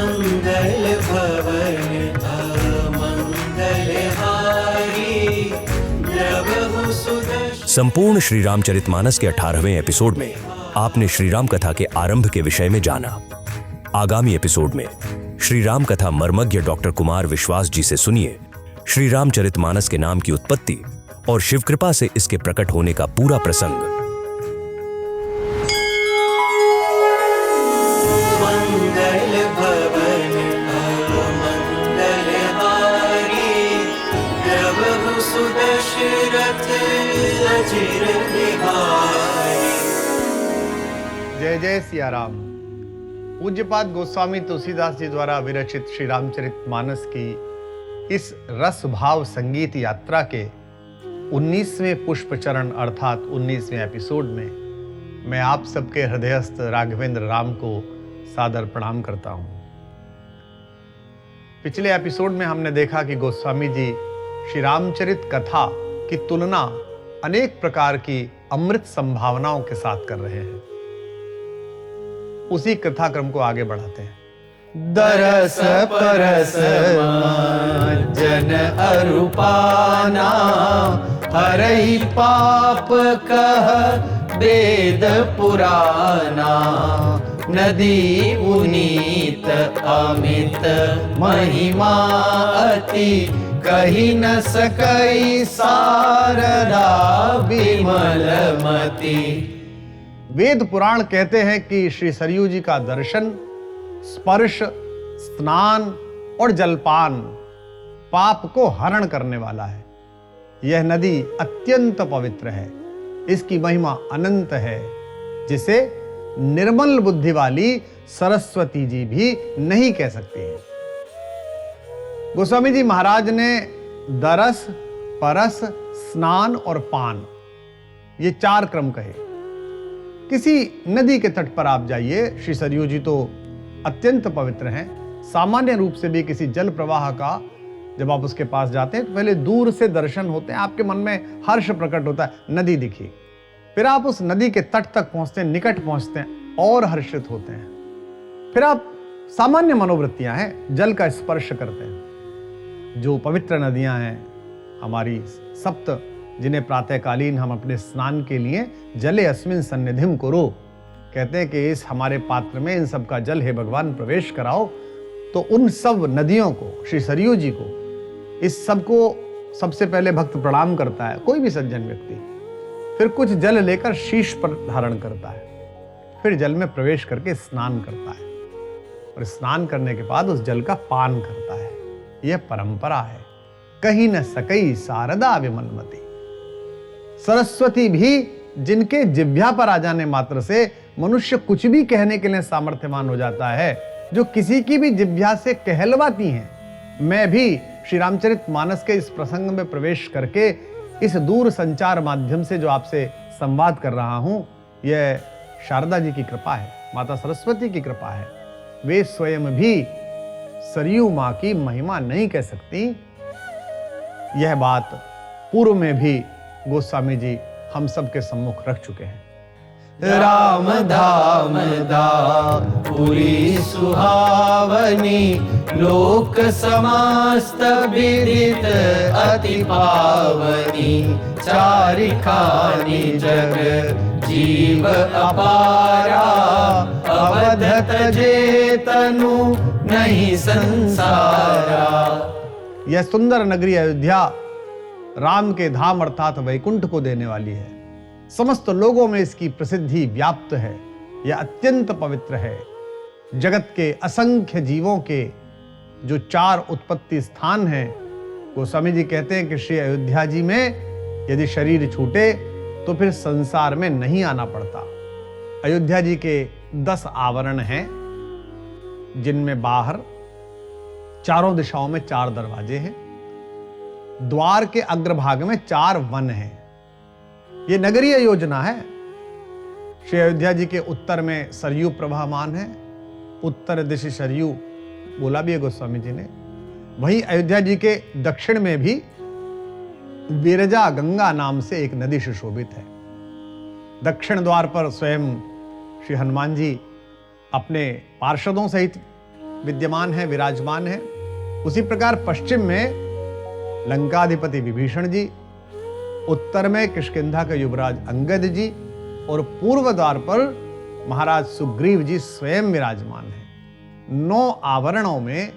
मंगल भवन मंगल हारी, प्रभु सुदर्शन। संपूर्ण श्री रामचरितमानस के 18वें एपिसोड में आपने श्री राम कथा के आरंभ के विषय में जाना। आगामी एपिसोड में श्री राम कथा मर्मज्ञ डॉक्टर कुमार विश्वास जी से सुनिए श्री रामचरितमानस के नाम की उत्पत्ति और शिव कृपा से इसके प्रकट होने का पूरा प्रसंग। मंगल भवन मंगल हारी, प्रभु सुदशरथ अचिर बिहारी। जय जय सिया राम। पूज्यपाद गोस्वामी तुलसीदास जी द्वारा विरचित श्री रामचरितमानस की इस रस भाव संगीत यात्रा के 19वें पुष्प चरण अर्थात 19वें एपिसोड में मैं आप सबके हृदयस्थ राघवेंद्र राम को सादर प्रणाम करता हूं। पिछले एपिसोड में हमने देखा कि गोस्वामी जी श्री रामचरित कथा की तुलना अनेक प्रकार की अमृत संभावनाओं के साथ कर रहे हैं। उसी कथाक्रम को आगे बढ़ाते हैं। दरस परस जन अरूपाना, हरई पाप कह वेद पुराना। नदी पुनीत अमित महिमा अति, कही न सकई शारदा विमलमति। वेद पुराण कहते हैं कि श्री सरयू जी का दर्शन, स्पर्श, स्नान और जलपान पाप को हरण करने वाला है। यह नदी अत्यंत पवित्र है, इसकी महिमा अनंत है, जिसे निर्मल बुद्धि वाली सरस्वती जी भी नहीं कह सकती हैं। गोस्वामी जी महाराज ने दरस, परस, स्नान और पान ये 4 क्रम कहे। किसी नदी के तट पर आप जाइए, श्री सरयू जी तो अत्यंत पवित्र हैं। सामान्य रूप से भी किसी जल प्रवाह का जब आप उसके पास जाते हैं तो पहले दूर से दर्शन होते हैं, आपके मन में हर्ष प्रकट होता है, नदी दिखी। फिर आप उस नदी के तट तक पहुंचते हैं, निकट पहुंचते हैं और हर्षित होते हैं। फिर आप सामान्य मनोवृत्तियां हैं, जल का स्पर्श करते हैं। जो पवित्र नदियां हैं हमारी सप्त, जिन्हें प्रातःकालीन हम अपने स्नान के लिए जले अस्मिन सन्निधिम कुरु कहते हैं कि इस हमारे पात्र में इन सब का जल है भगवान प्रवेश कराओ, तो उन सब नदियों को, श्री सरयू जी को, इस सब को सबसे पहले भक्त प्रणाम करता है, कोई भी सज्जन व्यक्ति। फिर कुछ जल लेकर शीश पर धारण करता है, फिर जल में प्रवेश करके स्नान करता है और स्नान करने के बाद उस जल का पान करता है। यह परंपरा है। कहीं न सकई शारदा विमलमति। सरस्वती भी जिनके जिह्वा पर आ जाने मात्र से मनुष्य कुछ भी कहने के लिए सामर्थ्यवान हो जाता है, जो किसी की भी जिह्वा से कहलवाती हैं। मैं भी श्री रामचरितमानस के इस प्रसंग में प्रवेश करके इस दूर संचार माध्यम से जो आपसे संवाद कर रहा हूं, यह शारदा जी की कृपा है, माता सरस्वती की कृपा है। वे स्वयं भी सरयू मां की महिमा नहीं कह सकती। यह बात पूर्व में भी गोस्वामी जी हम सबके सम्मुख रख चुके हैं। राम धाम पुरी सुहावनी, लोक समस्त विदित अति पावनी। चारिखानी जग जीव अपारा, अवधत जे तनु नहीं संसारा। यह सुंदर नगरी अयोध्या राम के धाम अर्थात वैकुंठ को देने वाली है। समस्त लोगों में इसकी प्रसिद्धि व्याप्त है। यह अत्यंत पवित्र है। जगत के असंख्य जीवों के जो 4 उत्पत्ति स्थान हैं, गोस्वामी जी कहते हैं कि श्री अयोध्या जी में यदि शरीर छूटे तो फिर संसार में नहीं आना पड़ता। अयोध्या जी के 10 आवरण हैं, जिनमें बाहर चारों दिशाओं में 4 दरवाजे हैं। द्वार के अग्रभाग में 4 वन हैं। यह नगरीय योजना है। श्री अयोध्या जी के उत्तर में सरयू प्रवाहमान है, उत्तर दिशा सरयू बोला भी है गोस्वामी जी ने। वहीं अयोध्या जी के दक्षिण में भी विरजा गंगा नाम से एक नदी सुशोभित है। दक्षिण द्वार पर स्वयं श्री हनुमान जी अपने पार्षदों सहित विद्यमान है, विराजमान है। उसी प्रकार पश्चिम में लंकाधिपति विभीषण जी, उत्तर में किष्किंधा के युवराज अंगद जी और पूर्व द्वार पर महाराज सुग्रीव जी स्वयं विराजमान हैं। 9 आवरणों में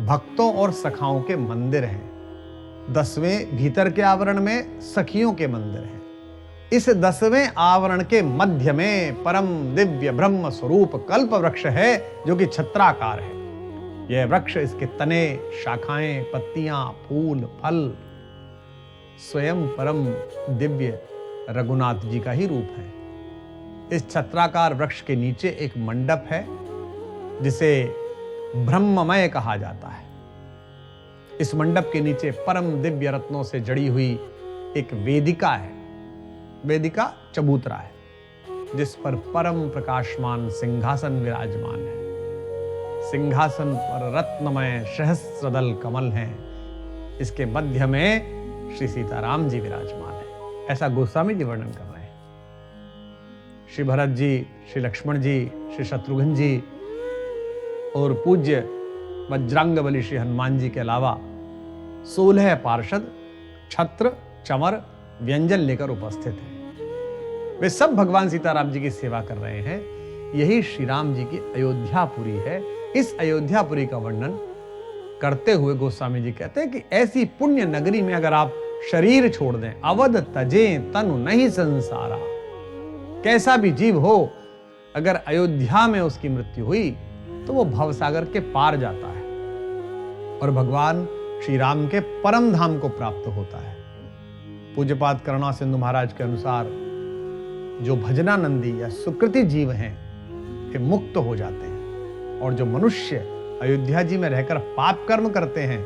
भक्तों और सखाओं के मंदिर हैं। 10वें भीतर के आवरण में सखियों के मंदिर हैं। इस 10वें आवरण के मध्य में परम दिव्य ब्रह्म स्वरूप कल्प वृक्ष है, जो कि छत्राकार है। यह वृक्ष, इसके तने, शाखाएं, पत्तियां, फूल, फल स्वयं परम दिव्य रघुनाथ जी का ही रूप है। इस छत्राकार वृक्ष के नीचे एक मंडप है, जिसे ब्रह्ममय कहा जाता है। इस मंडप के नीचे परम दिव्य रत्नों से जड़ी हुई एक वेदिका है। वेदिका चबूतरा है, जिस पर परम प्रकाशमान सिंहासन विराजमान है। सिंहासन पर रत्नमय सहस्त्रदल कमल हैं। इसके मध्य में श्री सीताराम जी विराजमान है। ऐसा गोस्वामी जी वर्णन कर रहे हैं। श्री भरत जी, श्री लक्ष्मण जी, श्री शत्रुघ्न जी और पूज्य वज्रांगबली श्री हनुमान जी के अलावा 16 पार्षद छत्र, चमर, व्यंजन लेकर उपस्थित हैं। वे सब भगवान सीताराम जी की सेवा कर रहे हैं। यही श्री राम जी की अयोध्यापुरी है। इस अयोध्यापुरी का वर्णन करते हुए गोस्वामी जी कहते हैं कि ऐसी पुण्य नगरी में अगर आप शरीर छोड़ दें, अवध तजें तनु नहीं संसारा, कैसा भी जीव हो, अगर अयोध्या में उसकी मृत्यु हुई तो वो भवसागर के पार जाता है और भगवान श्री राम के परम धाम को प्राप्त होता है। पूज्यपाद करुणा सिंधु महाराज के अनुसार जो भजनानंदी या सुकृति जीव हैं, वे मुक्त हो जाते हैं, और जो मनुष्य अयोध्या जी में रहकर पाप कर्म करते हैं,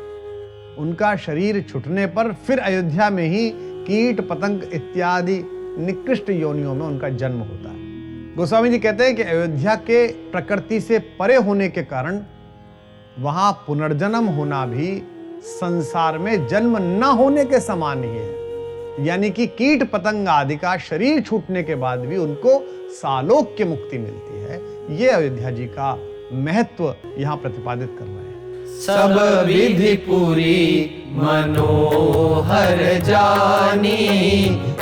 उनका शरीर छूटने पर फिर अयोध्या में ही कीट पतंग इत्यादि निकृष्ट योनियों में उनका जन्म होता है। गोस्वामी जी कहते हैं कि अयोध्या के प्रकृति से परे होने के कारण वहां पुनर्जन्म होना भी संसार में जन्म न होने के समान ही है। यानी कि कीट पतंग आदि का शरीर छूटने के बाद भी उनको सालोक्य मुक्ति मिलती है। ये अयोध्या जी का महत्व यहां प्रतिपादित कर रहे हैं। सब विधि पूरी मनोहर जानी,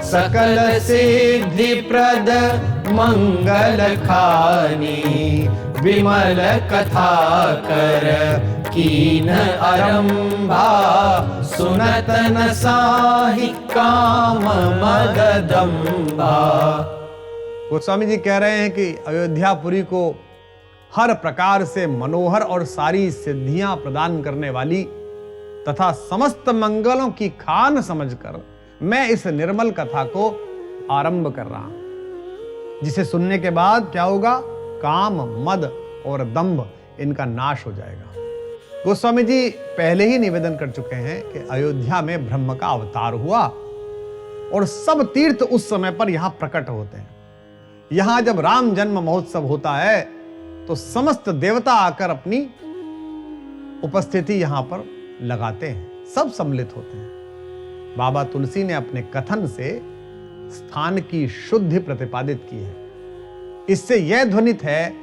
सकल सिद्धि प्रद मंगल खानी, विमल कथा कर कीन आरंभा, सुनत न साहि काम मददंबा। गोस्वामी जी कह रहे हैं कि अयोध्यापुरी को हर प्रकार से मनोहर और सारी सिद्धियां प्रदान करने वाली तथा समस्त मंगलों की खान समझकर मैं इस निर्मल कथा को आरंभ कर रहा हूं, जिसे सुनने के बाद क्या होगा? काम, मद और दंभ इनका नाश हो जाएगा। गोस्वामी जी पहले ही निवेदन कर चुके हैं कि अयोध्या में ब्रह्म का अवतार हुआ और सब तीर्थ उस समय पर यहां प्रकट होते हैं। यहां जब राम जन्म महोत्सव होता है तो समस्त देवता आकर अपनी उपस्थिति यहां पर लगाते हैं, सब सम्मिलित होते हैं। बाबा तुलसी ने अपने कथन से स्थान की शुद्धि प्रतिपादित की है। इससे यह ध्वनित है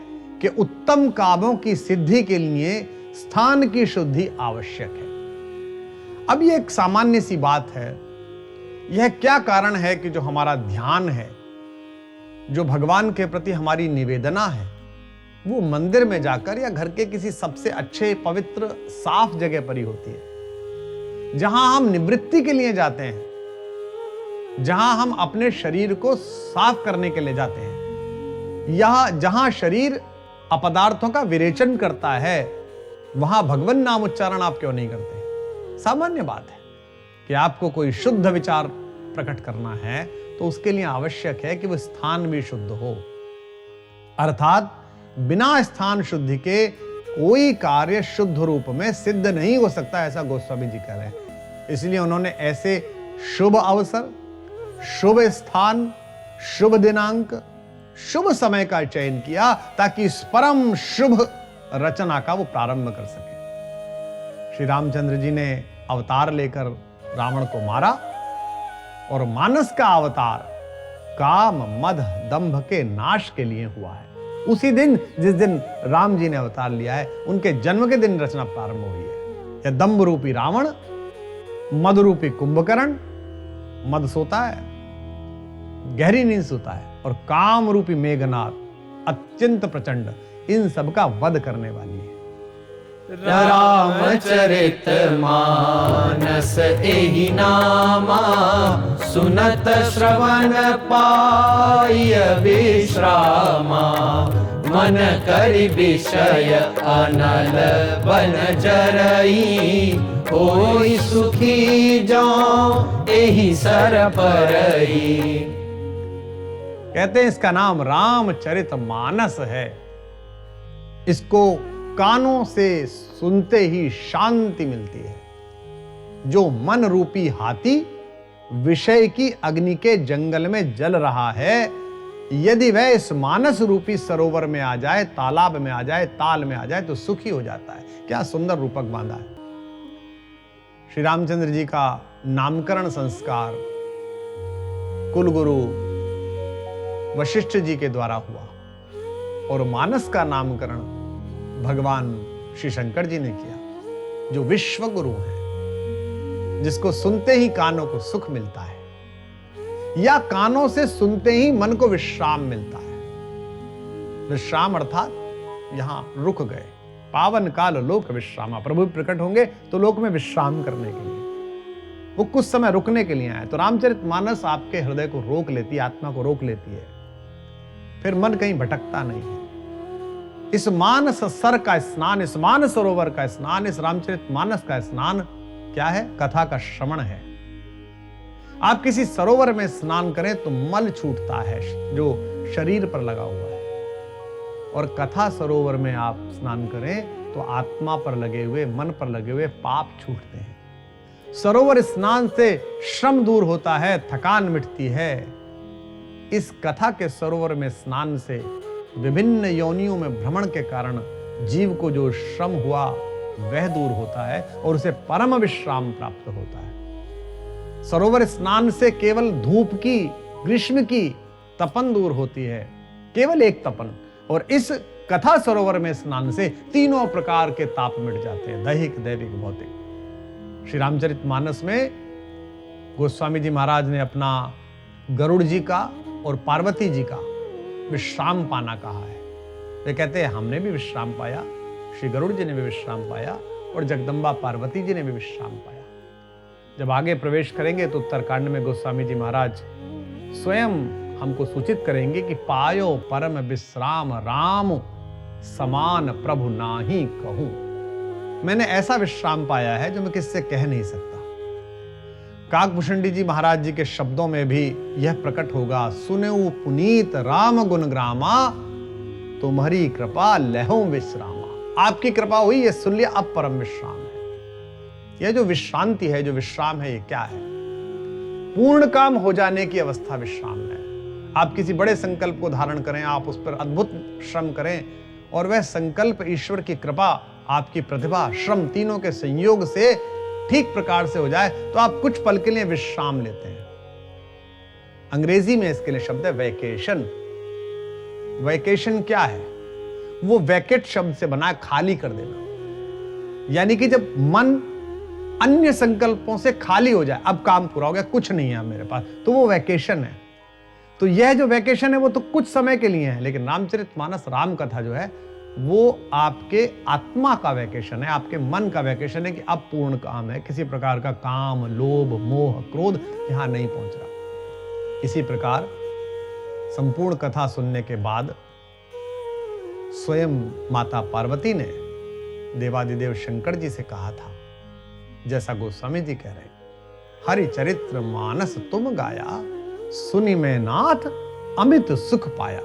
कि उत्तम कामों की सिद्धि के लिए स्थान की शुद्धि आवश्यक है। अब यह एक सामान्य सी बात है। यह क्या कारण है कि जो हमारा ध्यान है, जो भगवान के प्रति हमारी निवेदना है, वो मंदिर में जाकर या घर के किसी सबसे अच्छे, पवित्र, साफ जगह पर ही होती है, जहां हम निवृत्ति के लिए जाते हैं, जहां हम अपने शरीर को साफ करने के लिए जाते हैं, या जहां शरीर अपदार्थों का विरेचन करता है, वहां भगवान नाम उच्चारण आप क्यों नहीं करते? सामान्य बात है कि आपको कोई शुद्ध विचार प्रकट करना है तो उसके लिए आवश्यक है कि वह स्थान भी शुद्ध हो। अर्थात बिना स्थान शुद्धि के कोई कार्य शुद्ध रूप में सिद्ध नहीं हो सकता, ऐसा गोस्वामी जी कह रहे हैं। इसलिए उन्होंने ऐसे शुभ अवसर, शुभ स्थान, शुभ दिनांक, शुभ समय का चयन किया ताकि इस परम शुभ रचना का वो प्रारंभ कर सके। श्री रामचंद्र जी ने अवतार लेकर रावण को मारा और मानस का अवतार काम, मद, दंभ के नाश के लिए हुआ है। उसी दिन जिस दिन राम जी ने अवतार लिया है, उनके जन्म के दिन रचना प्रारंभ हुई है। यह दम्भ रूपी रावण, मद रूपी कुंभकर्ण, मद सोता है, गहरी नींद सोता है, और काम रूपी मेघनाथ अत्यंत प्रचंड, इन सब का वध करने वाली है। रामचरित मानस एहि नामा, सुनत श्रवण पाय विश्रामा। मन करि विषय अनल बन जरई, होई सुखी जाऊं एहि सर परई। कहते हैं इसका नाम रामचरित मानस है। इसको कानों से सुनते ही शांति मिलती है। जो मन रूपी हाथी विषय की अग्नि के जंगल में जल रहा है, यदि वह इस मानस रूपी सरोवर में आ जाए, तालाब में आ जाए, ताल में आ जाए, तो सुखी हो जाता है। क्या सुंदर रूपक बांधा है। श्री रामचंद्र जी का नामकरण संस्कार कुलगुरु वशिष्ठ जी के द्वारा हुआ, और मानस का नामकरण भगवान श्री शंकर जी ने किया, जो विश्व गुरु हैं, जिसको सुनते ही कानों को सुख मिलता है, या कानों से सुनते ही मन को विश्राम मिलता है। विश्राम अर्थात यहां रुक गए। पावन काल लोक विश्रामा, प्रभु प्रकट होंगे तो लोक में विश्राम करने के लिए, वो कुछ समय रुकने के लिए आए। तो रामचरित मानस आपके हृदय को रोक लेती है, आत्मा को रोक लेती है, फिर मन कहीं भटकता नहीं है। इस मानस सर का स्नान, इस मानस सरोवर का स्नान, इस रामचरित मानस का स्नान क्या है? कथा का श्रवण है। आप किसी सरोवर में स्नान करें तो मल छूटता है जो शरीर पर लगा हुआ है, और कथा सरोवर में आप स्नान करें तो आत्मा पर लगे हुए, मन पर लगे हुए पाप छूटते हैं। सरोवर स्नान से श्रम दूर होता है, थकान मिटती है। इस कथा के सरोवर में स्नान से विभिन्न योनियों में भ्रमण के कारण जीव को जो श्रम हुआ वह दूर होता है, और उसे परम विश्राम प्राप्त होता है। सरोवर स्नान से केवल धूप की, ग्रीष्म की तपन दूर होती है, केवल एक तपन, और इस कथा सरोवर में स्नान से तीनों प्रकार के ताप मिट जाते हैं, दैहिक, दैविक, भौतिक। श्री रामचरित मानस में गोस्वामी जी महाराज ने अपना गरुड़ जी का और पार्वती जी का विश्राम पाना कहा है। वे कहते हैं हमने भी विश्राम पाया, श्री गरुड़ जी ने भी विश्राम पाया, और जगदम्बा पार्वती जी ने भी विश्राम पाया। जब आगे प्रवेश करेंगे तो उत्तरकांड में गोस्वामी जी महाराज स्वयं हमको सूचित करेंगे कि पायो परम विश्राम राम समान प्रभु नाही कहूं। मैंने ऐसा विश्राम पाया है जो मैं किससे कह नहीं सकता। काकभूषणी जी महाराज जी के शब्दों में भी यह प्रकट होगा, सुनेऊ पुनीत राम गुण ग्रामा, तुम्हारी कृपा लहू विश्रामा। आपकी कृपा हुई, ये सुन लिया, अब परम विश्राम है। यह जो विश्रांति है, जो विश्राम है, ये क्या है? पूर्ण काम हो जाने की अवस्था विश्राम है। आप किसी बड़े संकल्प को धारण करें, आप उस पर अद्भुत श्रम करें, और वह संकल्प ईश्वर की कृपा, आपकी प्रतिभा, श्रम तीनों के संयोग से ठीक प्रकार से हो जाए, तो आप कुछ पल के लिए विश्राम लेते हैं। अंग्रेजी में इसके लिए शब्द है वैकेशन। वैकेशन क्या है? वो वैकेट शब्द से बना है, खाली कर देना। यानी कि जब मन अन्य संकल्पों से खाली हो जाए, अब काम पूरा हो गया, कुछ नहीं है मेरे पास, तो वो वैकेशन है। तो यह जो वैकेशन है वो तो कुछ समय के लिए है, लेकिन रामचरितमानस, राम कथा जो है, वो आपके आत्मा का वैकेशन है, आपके मन का वैकेशन है कि अब पूर्ण काम है, किसी प्रकार का काम, लोभ, मोह, क्रोध यहां नहीं पहुंच रहा। इसी प्रकार संपूर्ण कथा सुनने के बाद स्वयं माता पार्वती ने देवादिदेव शंकर जी से कहा था, जैसा गोस्वामी जी कह रहे हैं, हरि चरित्र मानस तुम गाया, सुनी में नाथ अमित सुख पाया।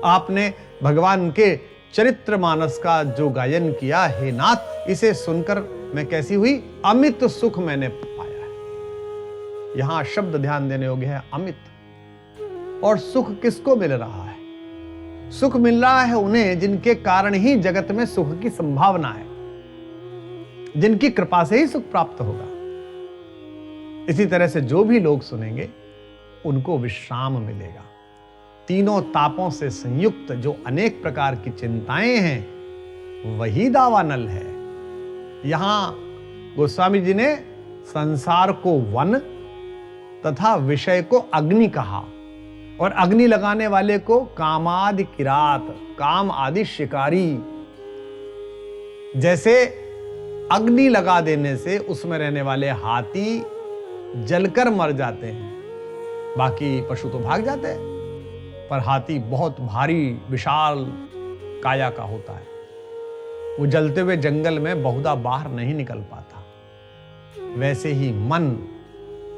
आपने भगवान के चरित्र मानस का जो गायन किया, हे नाथ, इसे सुनकर मैं कैसी हुई? अमित सुख मैंने पाया है। यहां शब्द ध्यान देने योग्य है, अमित। और सुख किसको मिल रहा है? सुख मिल रहा है उन्हें जिनके कारण ही जगत में सुख की संभावना है, जिनकी कृपा से ही सुख प्राप्त होगा। इसी तरह से जो भी लोग सुनेंगे उनको विश्राम मिलेगा। तीनों तापों से संयुक्त जो अनेक प्रकार की चिंताएं हैं वही दावानल है। यहां गोस्वामी जी ने संसार को वन तथा विषय को अग्नि कहा और अग्नि लगाने वाले को कामादि किरात, काम आदि शिकारी। जैसे अग्नि लगा देने से उसमें रहने वाले हाथी जलकर मर जाते हैं, बाकी पशु तो भाग जाते हैं, पर हाथी बहुत भारी विशाल काया का होता है, वो जलते हुए जंगल में बहुधा बाहर नहीं निकल पाता। वैसे ही मन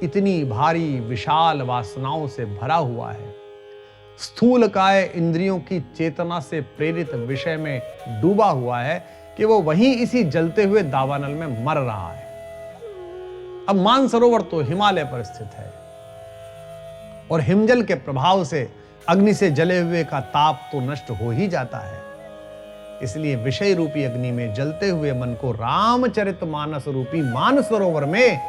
इतनी भारी विशाल वासनाओं से भरा हुआ है, स्थूल काय इंद्रियों की चेतना से प्रेरित विषय में डूबा हुआ है कि वो वहीं इसी जलते हुए दावानल में मर रहा है। अब मानसरोवर तो हिमालय पर स्थित है और हिमजल के प्रभाव से अग्नि से जले हुए का ताप तो नष्ट हो ही जाता है। इसलिए विषय रूपी अग्नि में जलते हुए मन को रामचरितमानस रूपी मानसरोवर में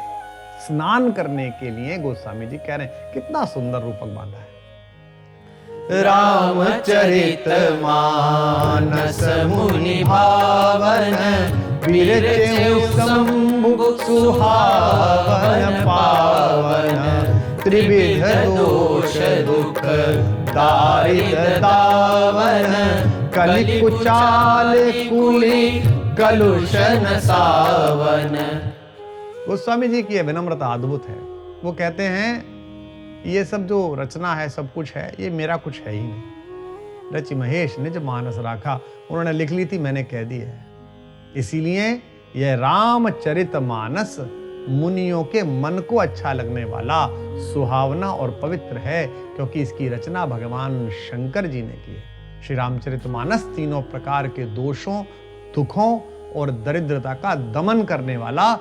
स्नान करने के लिए गोस्वामी जी कह रहे हैं। कितना सुंदर रूपक बांधा है। रामचरित मानस मुनि भावन, विरचेउ शंभु सुहावन पावन, त्रिविध दोष दुख दारिद्र दावन, कलि कुचाल कुली कलुषन सावन। गोस्वामी जी की यह विनम्रता अद्भुत है। वो कहते हैं ये सब जो रचना है, सब कुछ है, ये मेरा कुछ है ही नहीं। रचि महेश निज मानस राखा, उन्होंने लिख ली थी, मैंने कह दी है। इसीलिए यह रामचरित मानस मुनियों के मन को अच्छा लगने वाला, सुहावना और पवित्र है, क्योंकि इसकी रचना भगवान शंकर जी ने की है। श्री रामचरित मानस तीनों प्रकार के दोषों, दुखों और दरिद्रता का दमन करने वाला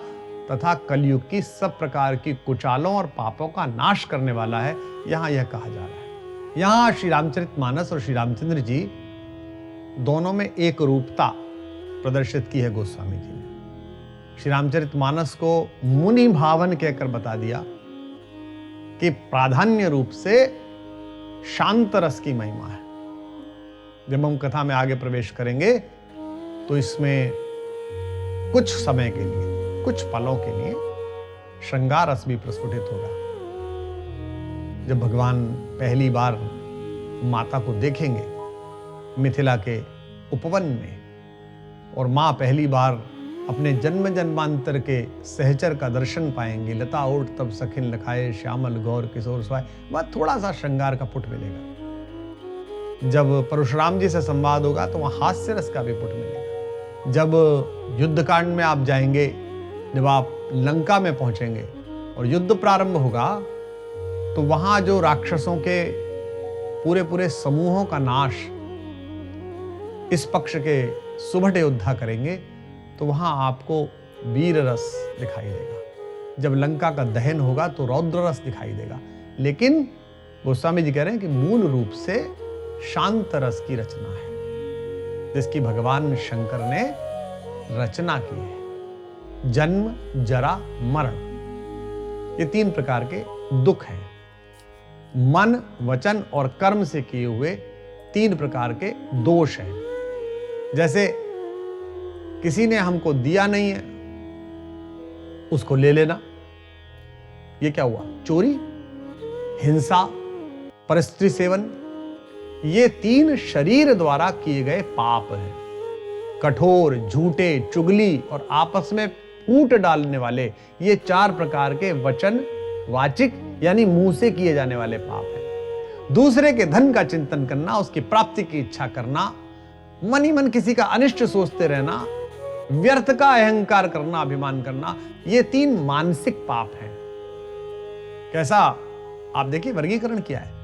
तथा कलयुग की सब प्रकार की कुचालों और पापों का नाश करने वाला है, यहां यह कहा जा रहा है। यहां श्री रामचरित मानस और श्री रामचंद्र जी दोनों में एक रूपता प्रदर्शित की है गोस्वामी जी ने। श्री रामचरित मानस को मुनि भावन कहकर बता दिया कि प्राधान्य रूप से शांत रस की महिमा है। जब हम कथा में आगे प्रवेश करेंगे तो इसमें कुछ समय के लिए, कुछ पलों के लिए श्रृंगार रस भी प्रस्फुटित होगा। जब भगवान पहली बार माता को देखेंगे मिथिला के उपवन में, और मां पहली बार अपने जन्म जन्मांतर के सहचर का दर्शन पाएंगे, लता ओट तब सखिन लखाए, श्यामल गौर किशोर स्वाय, वह थोड़ा सा श्रृंगार का पुट मिलेगा। जब परशुराम जी से संवाद होगा तो वहां हास्य रस का भी पुट मिलेगा। जब युद्ध कांड में आप जाएंगे, जब आप लंका में पहुंचेंगे और युद्ध प्रारंभ होगा तो वहां जो राक्षसों के पूरे पूरे समूहों का नाश इस पक्ष के सुभट योद्धा करेंगे, तो वहां आपको वीर रस दिखाई देगा। जब लंका का दहन होगा तो रौद्र रस दिखाई देगा। लेकिन गोस्वामी जी कह रहे हैं कि मूल रूप से शांत रस की रचना है, जिसकी भगवान शंकर ने रचना की है। जन्म, जरा, मरण, ये तीन प्रकार के दुख हैं। मन, वचन और कर्म से किए हुए तीन प्रकार के दोष हैं। जैसे किसी ने हमको दिया नहीं है, उसको ले लेना, ये क्या हुआ? चोरी, हिंसा, परस्त्री सेवन, ये तीन शरीर द्वारा किए गए पाप हैं। कठोर, झूठे, चुगली और आपस में फूट डालने वाले, ये चार प्रकार के वचन वाचिक यानी मुंह से किए जाने वाले पाप हैं। दूसरे के धन का चिंतन करना, उसकी प्राप्ति की इच्छा करना, मन ही मन किसी का अनिष्ट सोचते रहना, व्यर्थ का अहंकार करना, अभिमान करना, ये तीन मानसिक पाप हैं। कैसा? आप देखिए वर्गीकरण किया है,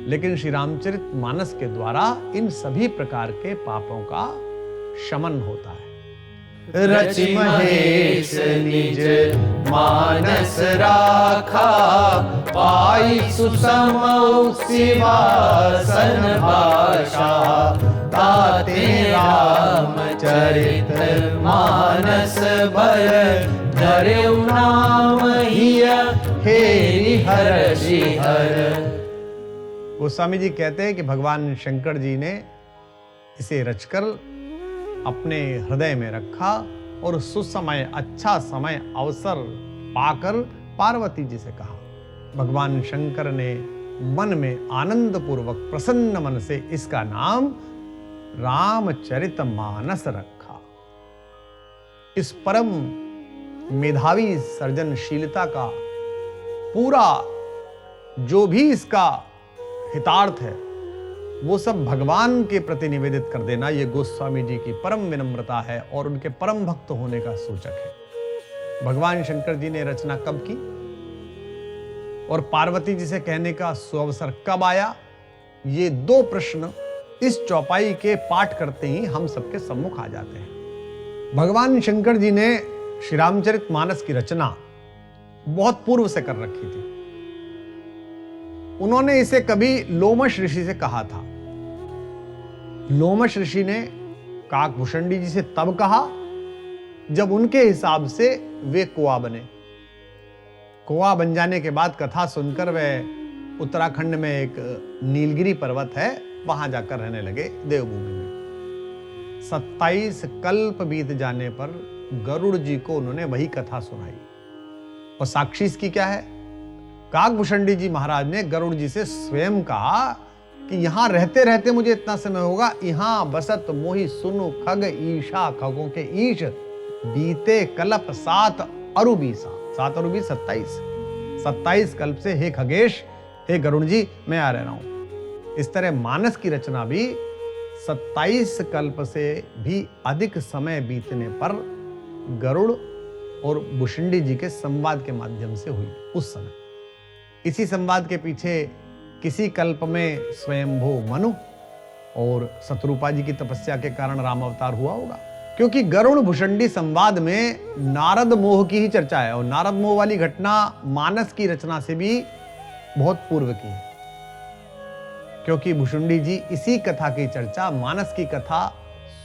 लेकिन श्री रामचरित मानस के द्वारा इन सभी प्रकार के पापों का शमन होता है। रचि महेश निज मानस राखा, पाई सुसमौ सिंहासन भाषा, ताते रामचरित मानस भय, धरेउ नाम हिय हेरि हर श्रीहर। गोस्वामी जी कहते हैं कि भगवान शंकर जी ने इसे रचकर अपने हृदय में रखा और सुसमय अच्छा समय अवसर पाकर पार्वती जी से कहा। भगवान शंकर ने मन में आनंद पूर्वक प्रसन्न मन से इसका नाम रामचरितमानस रखा। इस परम मेधावी सर्जनशीलता का पूरा जो भी इसका हितार्थ है वो सब भगवान के प्रति निवेदित कर देना, ये गोस्वामी जी की परम विनम्रता है और उनके परम भक्त होने का सूचक है। भगवान शंकर जी ने रचना कब की और पार्वती जी से कहने का सुअवसर कब आया, ये दो प्रश्न इस चौपाई के पाठ करते ही हम सबके सम्मुख आ जाते हैं। भगवान शंकर जी ने श्री रामचरितमानस की रचना बहुत पूर्व से कर रखी थी। उन्होंने इसे कभी लोमश ऋषि से कहा था। लोमश ऋषि ने काकभूषणी जी से तब कहा जब उनके हिसाब से वे कुआ बने। कुआ बन जाने के बाद कथा सुनकर वे उत्तराखंड में एक नीलगिरी पर्वत है, वहां जाकर रहने लगे देवभूमि में। 27 कल्प बीत जाने पर गरुड़ जी को उन्होंने वही कथा सुनाई और साक्षी इसकी क्या है, काकभूषणी जी महाराज ने गरुड़ जी से स्वयं कहा कि यहां रहते रहते मुझे इतना समय होगा, यहां बसत मोहि सुनु खग ईशा, खगों के ईश बीते कल्प 7 अरु 20, 7 अरु 20 27 कल्प से हे खगेश, हे गरुड़ जी मैं आ रहा हूं। इस तरह मानस की रचना भी 27 कल्प से भी अधिक समय बीतने पर गरुड़ और भुषुंडी जी के संवाद के माध्यम से हुई। उस समय इसी संवाद के पीछे किसी कल्प में स्वयंभू मनु और शत्रुपा जी की तपस्या के कारण राम अवतार हुआ होगा, क्योंकि गरुड़ भुषुंडी संवाद में नारद मोह की ही चर्चा है और नारद मोह वाली घटना मानस की रचना से भी बहुत पूर्व की है, क्योंकि भुषुंडी जी इसी कथा की चर्चा मानस की कथा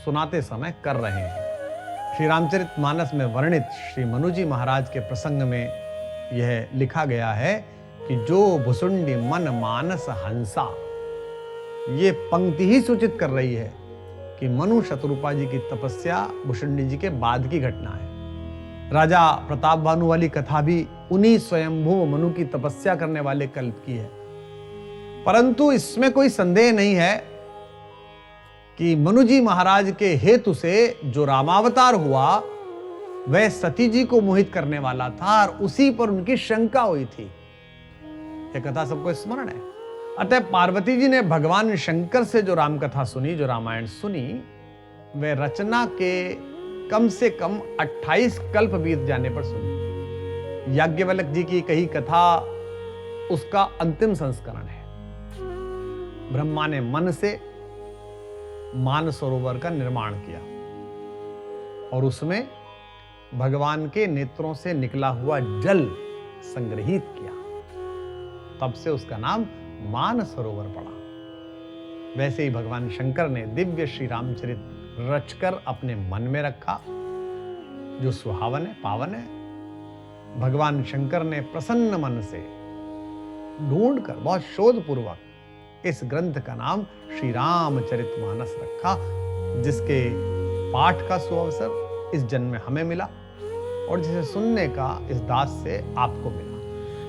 सुनाते समय कर रहे हैं। श्री रामचरितमानस में वर्णित श्री मनु जी महाराज के प्रसंग में यह लिखा गया है कि जो भुसुंडी मन मानस हंसा, ये पंक्ति ही सूचित कर रही है कि मनु शत्रुपा जी की तपस्या भुसुंडी जी के बाद की घटना है। राजा प्रताप भानु वाली कथा भी उन्हीं स्वयंभू मनु की तपस्या करने वाले कल्प की है। परंतु इसमें कोई संदेह नहीं है कि मनु जी महाराज के हेतु से जो रामावतार हुआ वह सती जी को मोहित करने वाला था और उसी पर उनकी शंका हुई थी। यह कथा सबको स्मरण है। अतः पार्वती जी ने भगवान शंकर से जो राम कथा सुनी, जो रामायण सुनी, वह रचना के कम से कम 28 कल्प बीत जाने पर सुनी। याज्ञवल्क जी की कही कथा उसका अंतिम संस्करण है। ब्रह्मा ने मन से मानसरोवर का निर्माण किया और उसमें भगवान के नेत्रों से निकला हुआ जल संग्रहित किया, तब से उसका नाम मानसरोवर पड़ा। वैसे ही भगवान शंकर ने दिव्य श्री रामचरित रचकर अपने मन में रखा, जो सुहावन है, पावन है। भगवान शंकर ने प्रसन्न मन से ढूंढकर बहुत शोध पूर्वक इस ग्रंथ का नाम श्री रामचरितमानस रखा, जिसके पाठ का सुअवसर इस जन्म में हमें मिला और जिसे सुनने का इस दास से आपको मिला।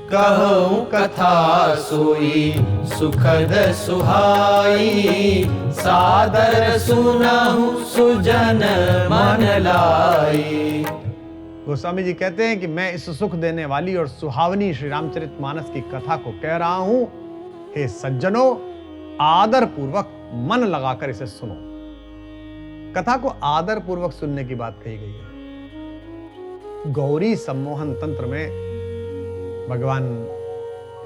कहूँ कथा सोई सुखद सुहाई, सादर सुनाहु सुजन मन लाई। गोस्वामी जी कहते हैं कि मैं इस सुख देने वाली और सुहावनी श्री रामचरितमानस की कथा को कह रहा हूं। हे सज्जनों, आदर पूर्वक मन लगाकर इसे सुनो। कथा को आदर पूर्वक सुनने की बात कही गई है। गौरी सम्मोहन तंत्र में भगवान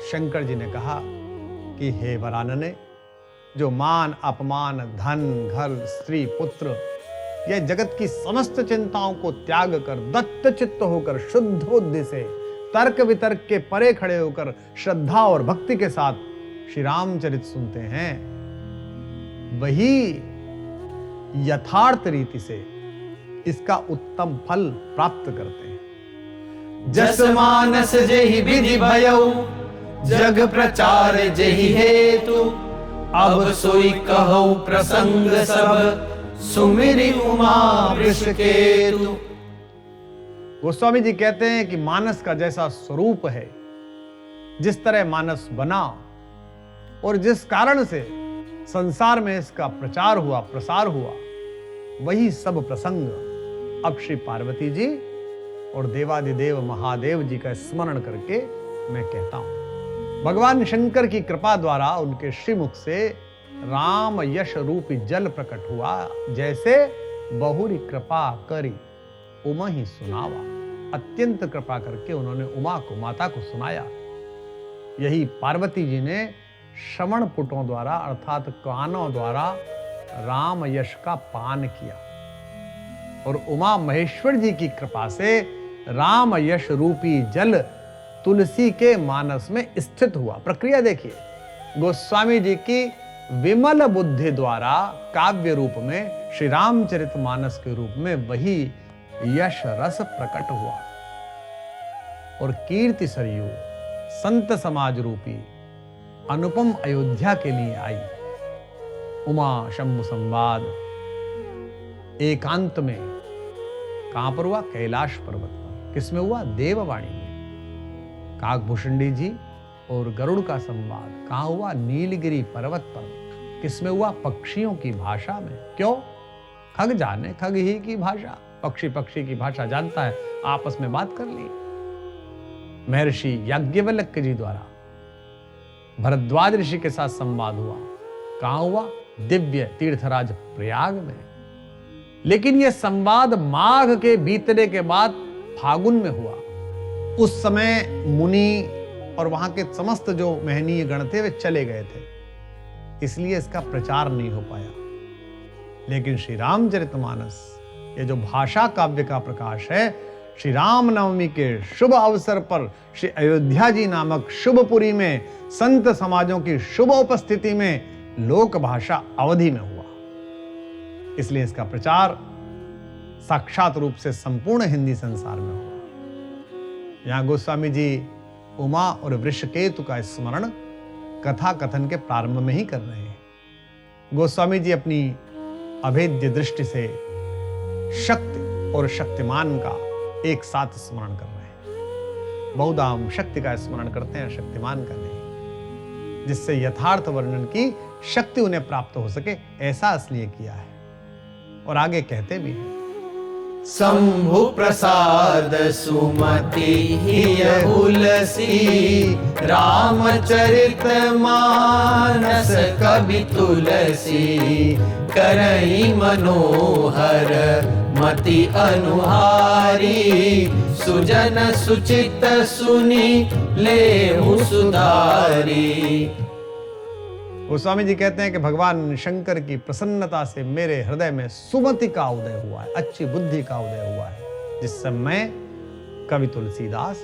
शंकर जी ने कहा कि हे वरानने, जो मान अपमान, धन, घर, स्त्री, पुत्र, यह जगत की समस्त चिंताओं को त्याग कर दत्त चित्त होकर शुद्ध बुद्धि से तर्क वितर्क के परे खड़े होकर श्रद्धा और भक्ति के साथ श्री रामचरित सुनते हैं, वही यथार्थ रीति से इसका उत्तम फल प्राप्त करते हैं। जस मानस जेहि विधि भयउ, जग प्रचार जहि हेतु अब सोई कहो प्रसंग सब सुमिरि उमा वृषकेतु। गोस्वामी जी कहते हैं कि मानस का जैसा स्वरूप है, जिस तरह मानस बना और जिस कारण से संसार में इसका प्रचार हुआ, प्रसार हुआ, वही सब प्रसंग अब श्री पार्वती जी और देवादिदेव महादेव जी का स्मरण करके मैं कहता हूं। भगवान शंकर की कृपा द्वारा उनके श्रीमुख से राम यश रूपी जल प्रकट हुआ, जैसे बहुरी कृपा करी उमा ही सुनावा। अत्यंत कृपा करके उन्होंने उमा को, माता को सुनाया। यही पार्वती जी ने श्रवण पुटों द्वारा अर्थात कानों द्वारा राम यश का पान किया और उमा महेश्वर जी की कृपा से राम यश रूपी जल तुलसी के मानस में स्थित हुआ। प्रक्रिया देखिए, गोस्वामी जी की विमल बुद्धि द्वारा काव्य रूप में श्री रामचरितमानस के रूप में वही यश रस प्रकट हुआ और कीर्ति सरयू संत समाज रूपी अनुपम अयोध्या के लिए आई। उमा शंभु संवाद एकांत में कहां पर हुआ? कैलाश पर्वत पर। किसमें हुआ? देववाणी में। काकभूषणी जी और गरुड़ का संवाद कहां हुआ? नीलगिरी पर्वत पर। किसमें हुआ? पक्षियों की भाषा में। क्यों? खग जाने, खग ही की भाषा, पक्षी पक्षी की भाषा जानता है, आपस में बात कर ली। महर्षि याज्ञवल्क्य जी द्वारा भरद्वाज ऋषि के साथ संवाद हुआ। कहां हुआ? दिव्य तीर्थराज प्रयाग में। लेकिन यह संवाद माघ के बीतने के बाद फागुन में हुआ। उस समय मुनि और वहां के समस्त जो महनीय गण थे वे चले गए थे, इसलिए इसका प्रचार नहीं हो पाया। लेकिन श्री रामचरितमानस, ये जो भाषा काव्य का प्रकाश है, श्री राम नवमी के शुभ अवसर पर श्री अयोध्या जी नामक शुभपुरी में संत समाजों की शुभ उपस्थिति में लोक भाषा अवधि में हुआ। इसलिए इसका प्रचार साक्षात रूप से संपूर्ण हिंदी संसार में हुआ। यहां गोस्वामी जी उमा और वृषकेतु का स्मरण कथा कथन के प्रारंभ में ही कर रहे हैं। गोस्वामी जी अपनी अभेद्य दृष्टि से शक्ति और शक्तिमान का एक साथ स्मरण कर रहे हैं। बहुधा हम शक्ति का स्मरण करते हैं, शक्तिमान का नहीं, जिससे यथार्थ वर्णन की शक्ति उन्हें प्राप्त हो सके, ऐसा इसलिए किया है। और आगे कहते भी हैं, शंभु प्रसाद सुमति हिय उलसी रामचरित मानस कवि तुलसी करई मनोहर मति अनुहारी सुजन सुचित सुनी लेहु सुधारी। गोस्वामी जी कहते हैं कि भगवान शंकर की प्रसन्नता से मेरे हृदय में सुमति का उदय हुआ है, अच्छी बुद्धि का उदय हुआ है, जिससे मैं कवि तुलसीदास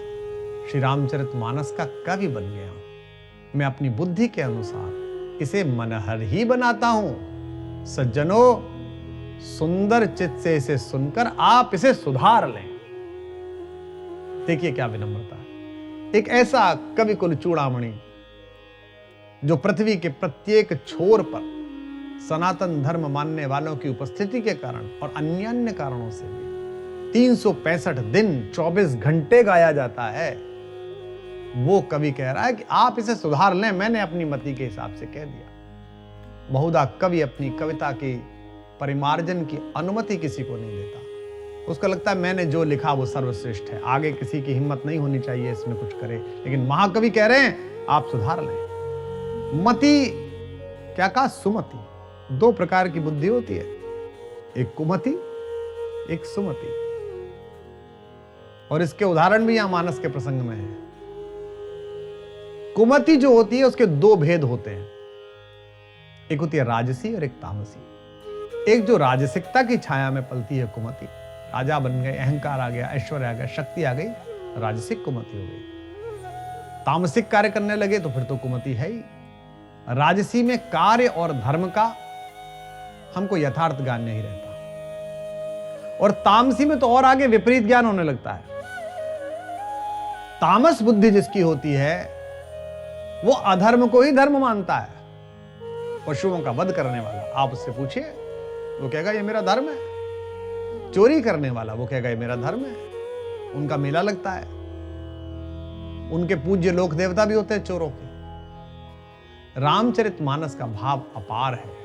श्री रामचरितमानस का कवि बन गया हूं। मैं अपनी बुद्धि के अनुसार इसे मनहर ही बनाता हूं। सज्जनों, सुंदर चित्त से इसे सुनकर आप इसे सुधार लें। देखिए क्या विनम्रता है। एक ऐसा कवि कुल चूड़ामणि जो पृथ्वी के प्रत्येक छोर पर सनातन धर्म मानने वालों की उपस्थिति के कारण और अन्य अन्य कारणों से भी 365 दिन 24 घंटे गाया जाता है, वो कवि कह रहा है कि आप इसे सुधार लें। मैंने अपनी मति के हिसाब से कह दिया। बहुधा कवि अपनी कविता की परिमार्जन की अनुमति किसी को नहीं देता। उसको लगता है मैंने जो लिखा वो सर्वश्रेष्ठ है, आगे किसी की हिम्मत नहीं होनी चाहिए इसमें कुछ करे। लेकिन महाकवि कह रहे हैं आप सुधार लें। मति क्या कहा? सुमति। दो प्रकार की बुद्धि होती है, एक कुमति, एक सुमति। और इसके उदाहरण भी यहां मानस के प्रसंग में है। कुमति जो होती है उसके दो भेद होते हैं, एक होती है राजसी और एक तामसी। एक जो राजसिकता की छाया में पलती है कुमति, राजा बन गए, अहंकार आ गया, ऐश्वर्य आ गया, शक्ति आ गई, राजसिक कुमति हो गई। तामसिक कार्य करने लगे तो फिर तो कुमति है ही। राजसी में कार्य और धर्म का हमको यथार्थ ज्ञान नहीं रहता, और तामसी में तो और आगे विपरीत ज्ञान होने लगता है। तामस बुद्धि जिसकी होती है वो अधर्म को ही धर्म मानता है। पशुओं का वध करने वाला, आप उससे पूछिए, वो कहेगा ये मेरा धर्म है। चोरी करने वाला, वो कहेगा ये मेरा धर्म है। उनका मेला लगता है, उनके पूज्य लोक देवता भी होते हैं चोरों के। रामचरितमानस का भाव अपार है।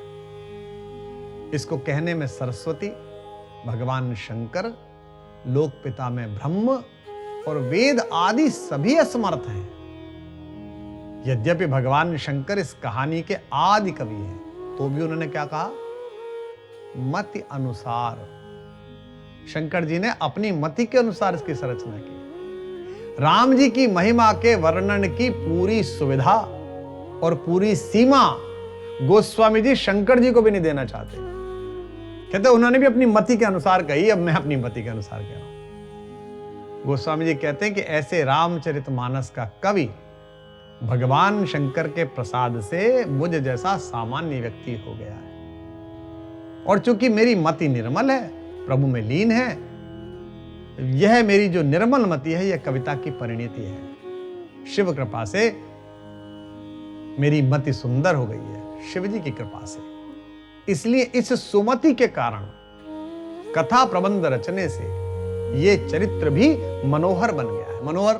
इसको कहने में सरस्वती, भगवान शंकर, लोक पिता में ब्रह्म और वेद आदि सभी असमर्थ हैं। यद्यपि भगवान शंकर इस कहानी के आदि कवि हैं, तो भी उन्होंने क्या कहा? मति अनुसार। शंकर जी ने अपनी मति के अनुसार इसकी संरचना की। राम जी की महिमा के वर्णन की पूरी सुविधा और पूरी सीमा गोस्वामी जी शंकर जी को भी नहीं देना चाहते। कहते उन्होंने भी अपनी मति के अनुसार कही, अब मैं अपनी मति के अनुसार कह रहा हूं। गोस्वामी जी कहते हैं कि ऐसे रामचरितमानस का कवि भगवान शंकर के प्रसाद से मुझ जैसा सामान्य व्यक्ति हो गया है। और चूंकि मेरी मति निर्मल है, प्रभु में लीन है, यह मेरी जो निर्मल मति है, यह कविता की परिणति है। शिव कृपा से मेरी मति सुंदर हो गई है, शिव जी की कृपा से। इसलिए इस सुमति के कारण कथा प्रबंध रचने से यह चरित्र भी मनोहर बन गया है। मनोहर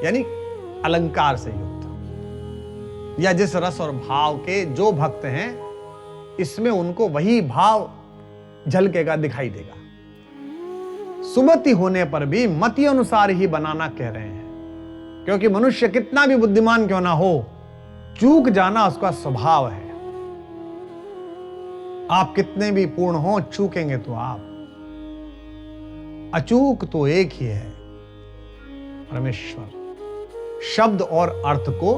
यानी अलंकार से युक्त, या जिस रस और भाव के जो भक्त हैं, इसमें उनको वही भाव झलकेगा, दिखाई देगा। सुमति होने पर भी मति अनुसार ही बनाना कह रहे हैं, क्योंकि मनुष्य कितना भी बुद्धिमान क्यों ना हो, चूक जाना उसका स्वभाव है। आप कितने भी पूर्ण हो, चूकेंगे तो आप। अचूक तो एक ही है, परमेश्वर। शब्द और अर्थ को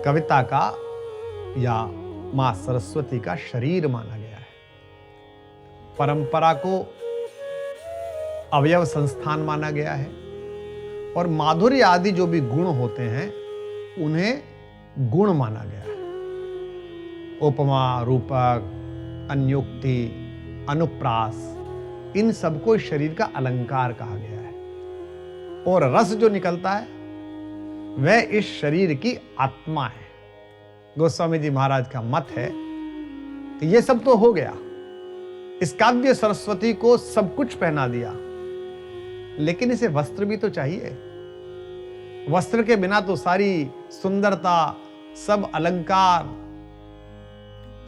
कविता का या मां सरस्वती का शरीर माना गया है। परंपरा को अवयव संस्थान माना गया है, और माधुर्य आदि जो भी गुण होते हैं उन्हें गुण माना गया है। उपमा, रूपक, अन्योक्ति, अनुप्रास, इन सबको इस शरीर का अलंकार कहा गया है। और रस जो निकलता है वह इस शरीर की आत्मा है। गोस्वामी जी महाराज का मत है। तो ये सब तो हो गया, इस काव्य सरस्वती को सब कुछ पहना दिया, लेकिन इसे वस्त्र भी तो चाहिए। वस्त्र के बिना तो सारी सुंदरता, सब अलंकार,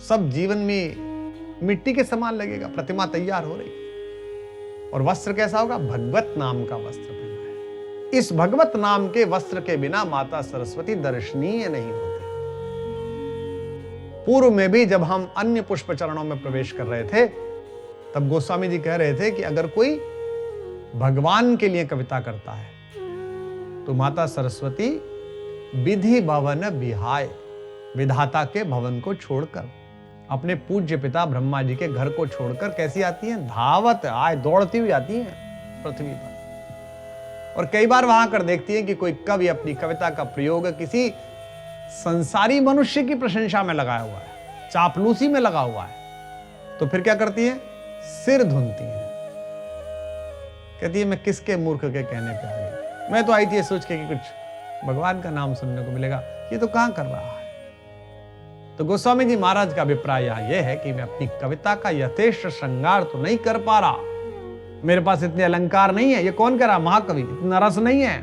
सब जीवन में मिट्टी के समान लगेगा। प्रतिमा तैयार हो रही, और वस्त्र कैसा होगा? भगवत नाम का वस्त्र पहना है। इस भगवत नाम के वस्त्र के बिना माता सरस्वती दर्शनीय नहीं होती। पूर्व में भी जब हम अन्य पुष्प चरणों में प्रवेश कर रहे थे, तब गोस्वामी जी कह रहे थे कि अगर कोई भगवान के लिए कविता करता है तो माता सरस्वती विधि भवन विहाय, विधाता के भवन को छोड़कर, अपने पूज्य पिता ब्रह्मा जी के घर को छोड़कर कैसी आती हैं? धावत आए, दौड़ती हुई आती हैं पृथ्वी पर। और कई बार वहां कर देखती हैं कि कोई कवि अपनी कविता का प्रयोग किसी संसारी मनुष्य की प्रशंसा में लगाया हुआ है, चापलूसी में लगा हुआ है, तो फिर क्या करती है? सिर धुनती है। कहती है मैं किसके मूर्ख के कहने पे आ गई, मैं तो आई थी ये सोच के कि कुछ भगवान का नाम सुनने को मिलेगा, ये तो कहां कर रहा है। तो गोस्वामी जी महाराज का अभिप्राय यह है कि मैं अपनी कविता का यथेष्ट श्रृंगार तो नहीं कर पा रहा, मेरे पास इतने अलंकार नहीं है। ये कौन कह रहा? महाकवि। इतना रस नहीं है।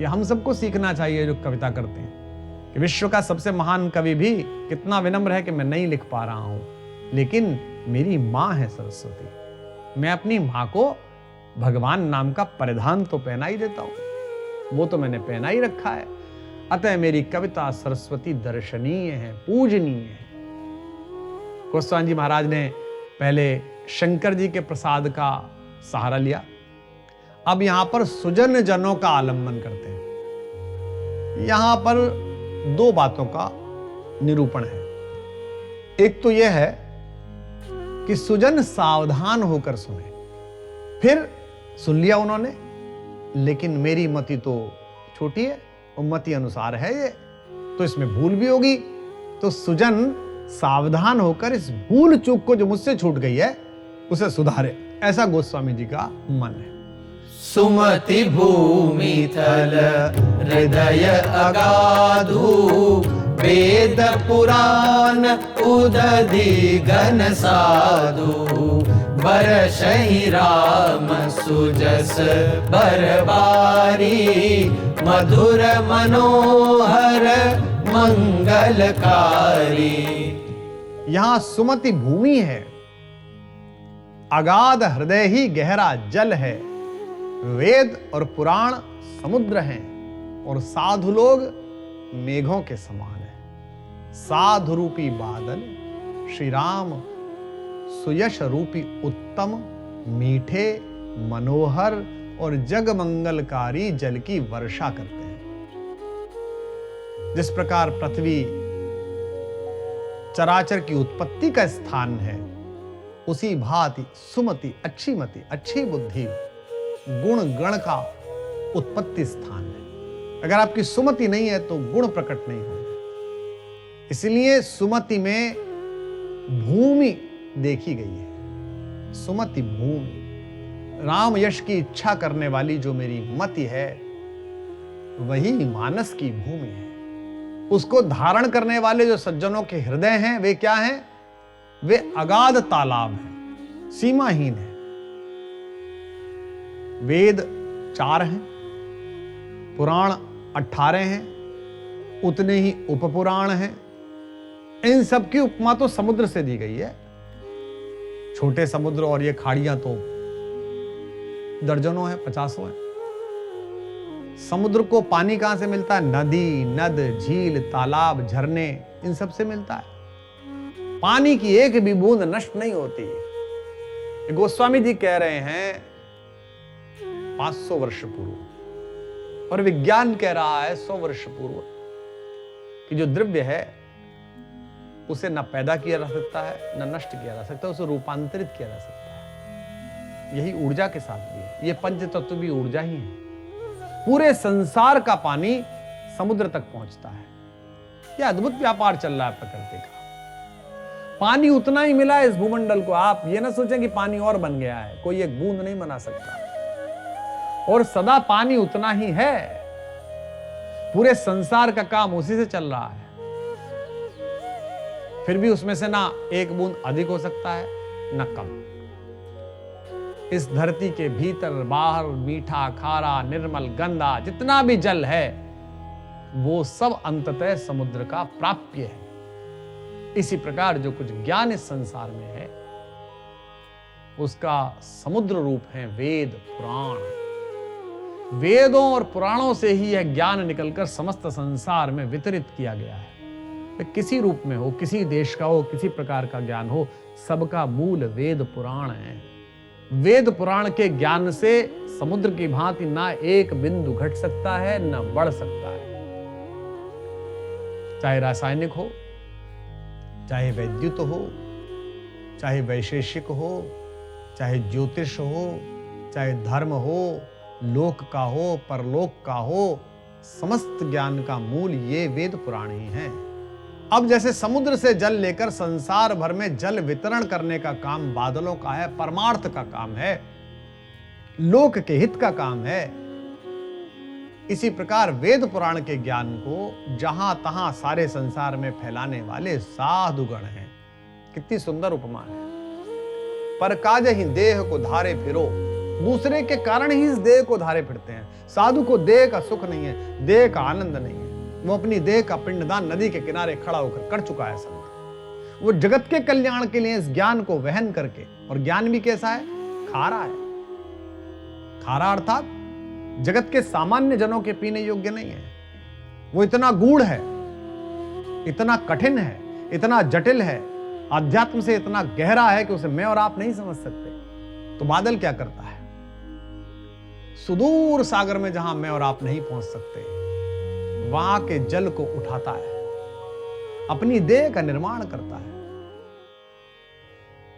ये हम सबको सीखना चाहिए जो कविता करते हैं, कि विश्व का सबसे महान कवि भी कितना विनम्र है कि मैं नहीं लिख पा रहा हूं, लेकिन मेरी मां है सरस्वती, मैं अपनी मां को भगवान नाम का परिधान तो पहना ही देता हूं, वो तो मैंने पहना ही रखा है। अतः मेरी कविता सरस्वती दर्शनीय है, पूजनीय है। गोस्वामी जी महाराज ने पहले शंकर जी के प्रसाद का सहारा लिया, अब यहां पर सुजन जनों का आलंबन करते हैं। यहां पर दो बातों का निरूपण है। एक तो यह है कि सुजन सावधान होकर सुने। फिर सुन लिया उन्होंने, लेकिन मेरी मति तो छोटी है, मति अनुसार है ये, तो इसमें भूल भी होगी। तो सुजन सावधान होकर इस भूल चूक को जो मुझसे छूट गई है उसे सुधारे, ऐसा गोस्वामी जी का मन है। सुमति भूमि थल हृदय अगाधु, वेद पुराण उदधि घन साधु, बरसहि राम सुजस बरबारी, मधुर मनोहर मंगलकारी। यहां सुमति भूमि है, अगाध हृदय ही गहरा जल है, वेद और पुराण समुद्र हैं और साधु लोग मेघों के समान हैं। साधु रूपी बादल श्री राम सुयश रूपी उत्तम, मीठे, मनोहर और जगमंगलकारी जल की वर्षा करते हैं। जिस प्रकार पृथ्वी चराचर की उत्पत्ति का स्थान है, उसी भांति सुमति अच्छी मति, अच्छी बुद्धि, गुण गण का उत्पत्ति स्थान है। अगर आपकी सुमति नहीं है तो गुण प्रकट नहीं होंगे। इसलिए सुमति में भूमि देखी गई है। सुमति भूमि, राम यश की इच्छा करने वाली जो मेरी मति है, वही मानस की भूमि है। उसको धारण करने वाले जो सज्जनों के हृदय हैं, वे क्या हैं? वे अगाध तालाब हैं, सीमाहीन है। वेद 4 हैं, पुराण 18 हैं, उतने ही उपपुराण हैं। इन सब की उपमा तो समुद्र से दी गई है। छोटे समुद्र और ये खाड़ियां तो दर्जनों हैं, 50 हैं। समुद्र को पानी कहां से मिलता है? नदी, नद, झील, तालाब, झरने, इन सब से मिलता है। पानी की एक भी बूंद नष्ट नहीं होती। गोस्वामी जी कह रहे हैं 500 वर्ष पूर्व, और विज्ञान कह रहा है 100 वर्ष पूर्व, कि जो द्रव्य है उसे न पैदा किया जा सकता है, न नष्ट किया जा सकता है, उसे रूपांतरित किया जा सकता है। यही ऊर्जा के साथ भी है। ये पंच तत्व भी ऊर्जा ही है। पूरे संसार का पानी समुद्र तक पहुंचता है। यह अद्भुत व्यापार चल रहा है प्रकृति का। पानी उतना ही मिला है इस भूमंडल को। आप ये ना सोचें कि पानी और बन गया है, कोई एक बूंद नहीं बना सकता, और सदा पानी उतना ही है। पूरे संसार का काम उसी से चल रहा है। फिर भी उसमें से ना एक बूंद अधिक हो सकता है, ना कम। इस धरती के भीतर बाहर मीठा, खारा, निर्मल, गंदा जितना भी जल है, वो सब अंततः समुद्र का प्राप्य है। इसी प्रकार जो कुछ ज्ञान इस संसार में है, उसका समुद्र रूप है वेद पुराण। वेदों और पुराणों से ही यह ज्ञान निकलकर समस्त संसार में वितरित किया गया है। किसी रूप में हो, किसी देश का हो, किसी प्रकार का ज्ञान हो, सबका मूल वेद पुराण है। वेद पुराण के ज्ञान से समुद्र की भांति ना एक बिंदु घट सकता है, ना बढ़ सकता है। चाहे रासायनिक हो, चाहे वैद्युत हो, चाहे वैशेषिक हो, चाहे ज्योतिष हो, चाहे धर्म हो, लोक का हो, परलोक का हो, समस्त ज्ञान का मूल ये वेद पुराण ही है। अब जैसे समुद्र से जल लेकर संसार भर में जल वितरण करने का काम बादलों का है, परमार्थ का काम है, लोक के हित का काम है, इसी प्रकार वेद पुराण के ज्ञान को जहां तहां सारे संसार में फैलाने वाले साधुगण हैं। कितनी सुंदर उपमा है। पर काज ही देह को धारे फिरो, दूसरे के कारण ही इस देह को धारे फिरते हैं। साधु को देह का सुख नहीं है, देह का आनंद नहीं है। वो अपनी देह का पिंडदान नदी के किनारे खड़ा होकर कर चुका है संत। वो जगत के कल्याण के लिए इस ज्ञान को वहन करके, और ज्ञान भी कैसा है? खारा है। खारा अर्थात जगत के सामान्य जनों के पीने योग्य नहीं है। वो इतना गूढ़ है, इतना कठिन है, इतना जटिल है, अध्यात्म से इतना गहरा है कि उसे मैं और आप नहीं समझ सकते। तो बादल क्या करता है? सुदूर सागर में जहां मैं और आप नहीं पहुंच सकते, वहां के जल को उठाता है, अपनी देह का निर्माण करता है।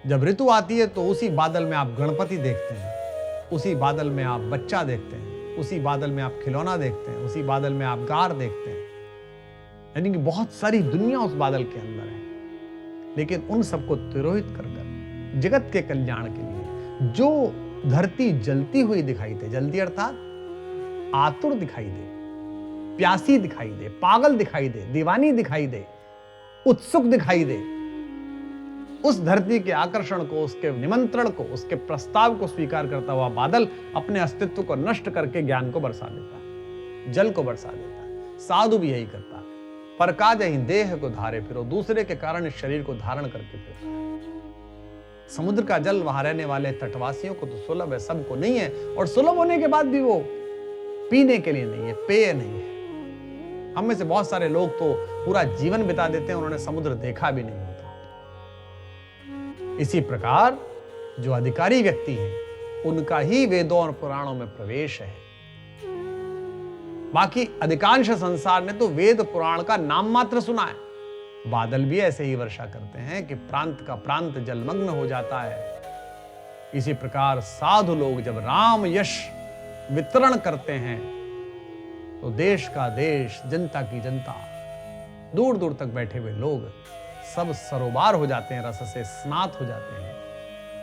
जब ऋतु आती है तो उसी बादल में आप गणपति देखते हैं, उसी बादल में आप बच्चा देखते हैं, उसी बादल में आप खिलौना देखते हैं, उसी बादल में आप गार देखते हैं। यानी कि बहुत सारी दुनिया उस बादल के अंदर है। लेकिन उन सबको तिरोहित कर जगत के कल्याण के लिए जो धरती जलती हुई दिखाई दे, जलती अर्थात आतुर दिखाई दे, प्यासी दिखाई दे, पागल दिखाई दे, दीवानी दिखाई दे, उत्सुक दिखाई दे, उस धरती के आकर्षण को, उसके निमंत्रण को, उसके प्रस्ताव को स्वीकार करता हुआ बादल अपने अस्तित्व को नष्ट करके ज्ञान को बरसा देता है, जल को बरसा देता है। साधु भी यही करता है। पर काज ही देह को धारे फिरो, दूसरे के कारण इस शरीर को धारण करके फिरता है। समुद्र का जल वहां रहने वाले तटवासियों को तो सुलभ है, सबको नहीं है, और सुलभ होने के बाद भी वो पीने के लिए नहीं है, पेय नहीं है। हम में से बहुत सारे लोग तो पूरा जीवन बिता देते हैं, उन्होंने समुद्र देखा भी नहीं होता। इसी प्रकार जो अधिकारी व्यक्ति हैं, उनका ही वेदों और पुराणों में प्रवेश है। बाकी अधिकांश संसार ने तो वेद पुराण का नाम मात्र सुना है। बादल भी ऐसे ही वर्षा करते हैं कि प्रांत का प्रांत जलमग्न हो जाता है। इसी प्रकार साधु लोग जब राम यश वितरण करते हैं तो देश का देश, जनता की जनता, दूर दूर तक बैठे हुए लोग सब सरोबार हो जाते हैं, रस से स्नात हो जाते हैं।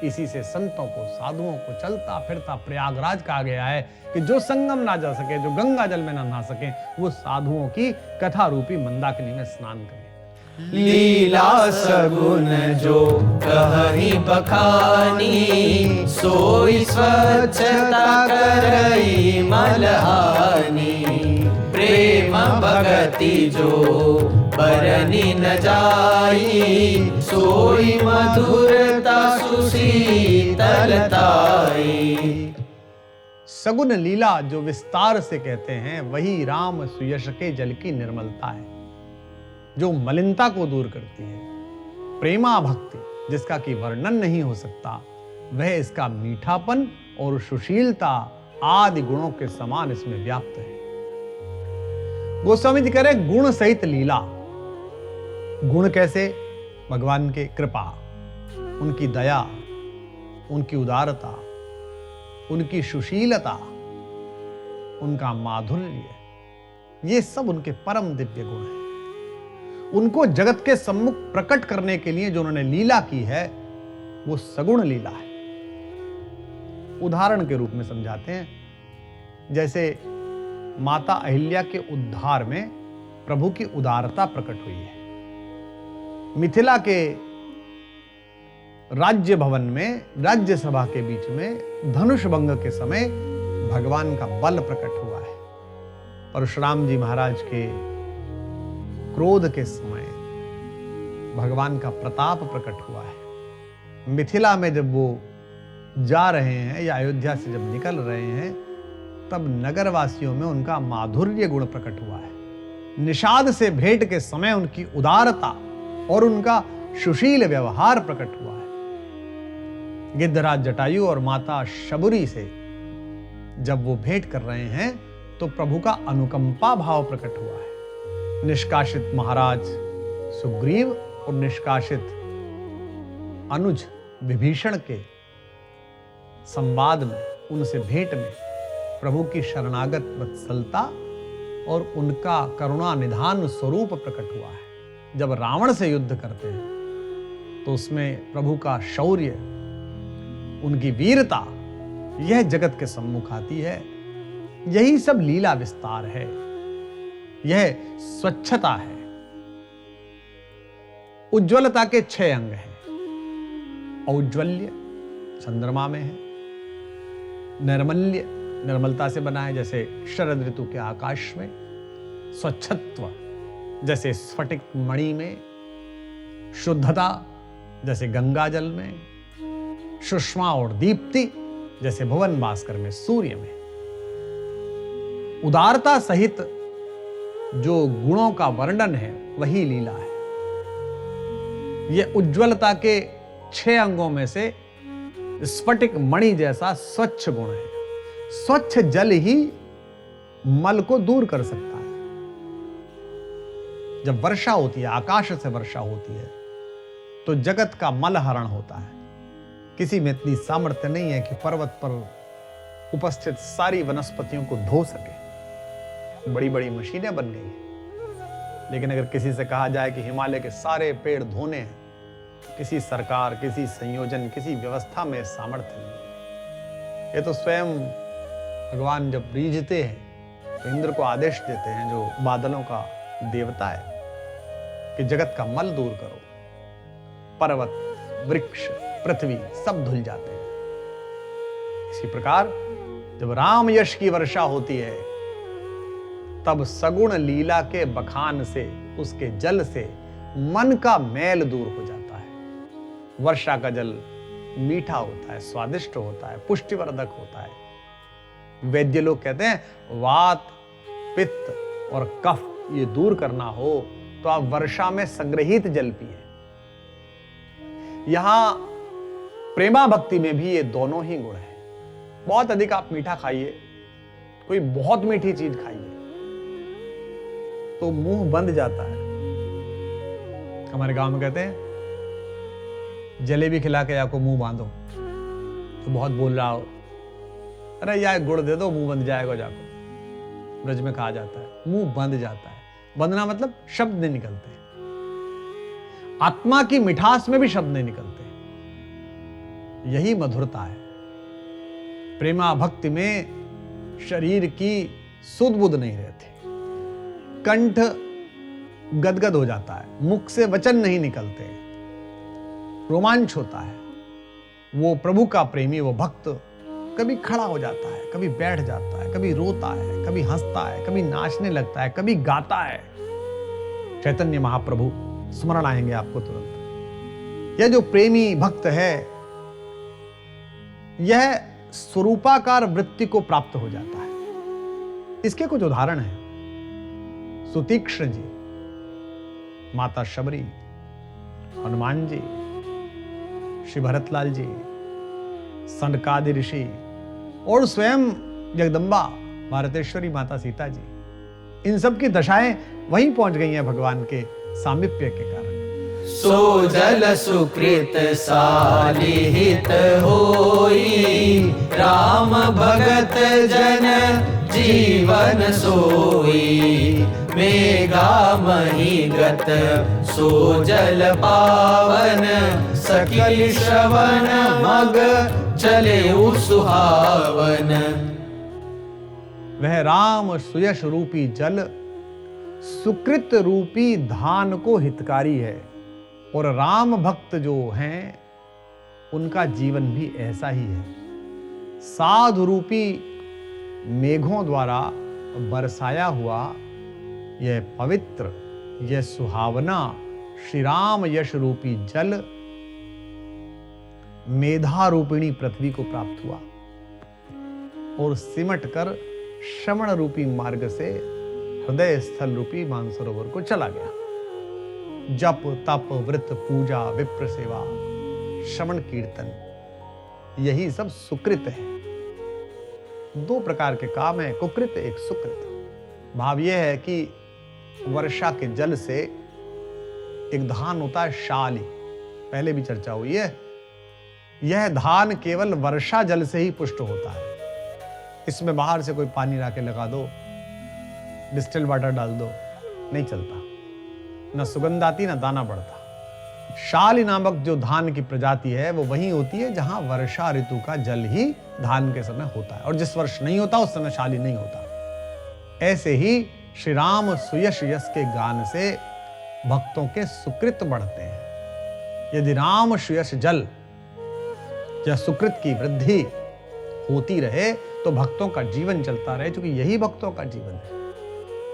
इसी से संतों को, साधुओं को चलता फिरता प्रयागराज कहा गया है कि जो संगम ना जा सके, जो गंगा जल में ना नहा सके, वो साधुओं की कथा रूपी मंदाकिनी में स्नान करें। लीला सगुन जो कहि बखानी, सोई स्वच्छता करई मलहानी। प्रेम भगति जो बरनी न जाई, सोई मधुरता सुशीतलताई। सगुन लीला जो विस्तार से कहते हैं, वही राम सुयश के जल की निर्मलता है, जो मलिनता को दूर करती है। प्रेमा भक्ति जिसका कि वर्णन नहीं हो सकता, वह इसका मीठापन और सुशीलता आदि गुणों के समान इसमें व्याप्त है। गोस्वामी जी कह रहे गुण सहित लीला। गुण कैसे? भगवान के कृपा, उनकी दया, उनकी उदारता, उनकी सुशीलता, उनका माधुर्य, ये सब उनके परम दिव्य गुण हैं। उनको जगत के सम्मुख प्रकट करने के लिए जो उन्होंने लीला की है, वो सगुण लीला है। उदाहरण के रूप में समझाते हैं, जैसे माता अहिल्या के उद्धार में प्रभु की उदारता प्रकट हुई है। मिथिला के राज्य भवन में, राज्यसभा के बीच में धनुष भंग के समय भगवान का बल प्रकट हुआ है। परशुराम जी महाराज के क्रोध के समय भगवान का प्रताप प्रकट हुआ है। मिथिला में जब वो जा रहे हैं या अयोध्या से जब निकल रहे हैं, तब नगरवासियों में उनका माधुर्य गुण प्रकट हुआ है। निषाद से भेंट के समय उनकी उदारता और उनका सुशील व्यवहार प्रकट हुआ है। गिद्धराज जटायु और माता शबरी से जब वो भेंट कर रहे हैं, तो प्रभु का अनुकंपा भाव प्रकट हुआ है। निष्कासित महाराज सुग्रीव और निष्कासित अनुज विभीषण के संवाद में, उनसे भेंट में प्रभु की शरणागत वत्सलता और उनका करुणा निधान स्वरूप प्रकट हुआ है। जब रावण से युद्ध करते हैं तो उसमें प्रभु का शौर्य, उनकी वीरता, यह जगत के सम्मुख आती है। यही सब लीला विस्तार है, यह स्वच्छता है। उज्ज्वलता के 6 अंग हैं। औज्ज्वल्य चंद्रमा में है, नैर्मल्य निर्मलता से बना है, जैसे शरद ऋतु के आकाश में। स्वच्छत्व जैसे स्फटिक मणि में, शुद्धता जैसे गंगा जल में, सुषमा और दीप्ति जैसे भुवन भास्कर में, सूर्य में। उदारता सहित जो गुणों का वर्णन है, वही लीला है। यह उज्ज्वलता के 6 अंगों में से स्फटिक मणि जैसा स्वच्छ गुण है। स्वच्छ जल ही मल को दूर कर सकता है। जब वर्षा होती है, आकाश से वर्षा होती है, तो जगत का मल हरण होता है। किसी में इतनी सामर्थ्य नहीं है कि पर्वत पर उपस्थित सारी वनस्पतियों को धो सके। बड़ी बड़ी मशीनें बन गई हैं, लेकिन अगर किसी से कहा जाए कि हिमालय के सारे पेड़ धोने हैं, किसी सरकार, किसी संयोजन, किसी व्यवस्था में सामर्थ्य नहीं। ये तो स्वयं भगवान जब रीझते हैं तो इंद्र को आदेश देते हैं, जो बादलों का देवता है, कि जगत का मल दूर करो। पर्वत, वृक्ष, पृथ्वी सब धुल जाते हैं। इसी प्रकार जब राम यश की वर्षा होती है, तब सगुण लीला के बखान से, उसके जल से मन का मैल दूर हो जाता है। वर्षा का जल मीठा होता है, स्वादिष्ट होता है, पुष्टिवर्धक होता है। वैद्य लोग कहते हैं वात, पित्त और कफ ये दूर करना हो तो आप वर्षा में संग्रहित जल पिए। यहां प्रेमा भक्ति में भी ये दोनों ही गुण हैं। बहुत अधिक आप मीठा खाइए, कोई बहुत मीठी चीज खाइए तो मुंह बंद जाता है। हमारे गांव में कहते हैं जलेबी खिला के आपको मुंह बांधो, तो बहुत बोल रहा हो, अरे यार गुड़ दे दो, मुंह बंद जाएगा। जाको ब्रज में कहा जाता है मुंह बंद जाता है। बंधना मतलब शब्द नहीं निकलते। आत्मा की मिठास में भी शब्द नहीं निकलते। यही मधुरता है। प्रेमा भक्ति में शरीर की सुध बुध नहीं रहती, कंठ गदगद हो जाता है, मुख से वचन नहीं निकलते, रोमांच होता है। वो प्रभु का प्रेमी, वो भक्त कभी खड़ा हो जाता है, कभी बैठ जाता है, कभी रोता है, कभी हंसता है, कभी नाचने लगता है, कभी गाता है। चैतन्य महाप्रभु स्मरण आएंगे आपको तुरंत। यह जो प्रेमी भक्त है, यह स्वरूपाकार वृत्ति को प्राप्त हो जाता है। इसके कुछ उदाहरण हैं। सुतीक्ष्ण जी, माता शबरी, हनुमान जी, श्री भरतलाल जी, सनकादि ऋषि और स्वयं जगदम्बा भारतेश्वरी माता सीता जी, इन सब की दशाएं वहीं पहुंच गई हैं भगवान के सामीप्य के कारण। सो जल सुकृत सालिहित होई, राम भगत जन जीवन सोई। मेघा महीगत सो जल पावन, सखी श्रवण मग चले सुहावन। वह राम सुयश रूपी जल सुकृत रूपी धान को हितकारी है, और राम भक्त जो हैं उनका जीवन भी ऐसा ही है। साधु रूपी मेघों द्वारा बरसाया हुआ यह पवित्र, यह सुहावना श्री राम यश रूपी जल मेधा रूपिणी पृथ्वी को प्राप्त हुआ और सिमट कर श्रवण रूपी मार्ग से हृदय स्थल रूपी मानसरोवर को चला गया। जप तप व्रत पूजा विप्र सेवा श्रवण कीर्तन, यही सब सुकृत है। दो प्रकार के काम है, कुकृत एक सुकृत। भाव यह है कि वर्षा के जल से एक धान होता है शाली, पहले भी चर्चा हुई है। यह धान केवल वर्षा जल से ही पुष्ट होता है। इसमें बाहर से कोई पानी ला के लगा दो, डिस्टिल वाटर डाल दो, नहीं चलता, न सुगंध आती न दाना बढ़ता। शाली नामक जो धान की प्रजाति है वो वही होती है जहां वर्षा ऋतु का जल ही धान के समय होता है, और जिस वर्ष नहीं होता उस समय शाली नहीं होता। ऐसे ही श्री राम सुयश यश के गान से भक्तों के सुकृत बढ़ते हैं। यदि राम सुयश जल या सुकृत की वृद्धि होती रहे तो भक्तों का जीवन चलता रहे, क्योंकि यही भक्तों का जीवन है।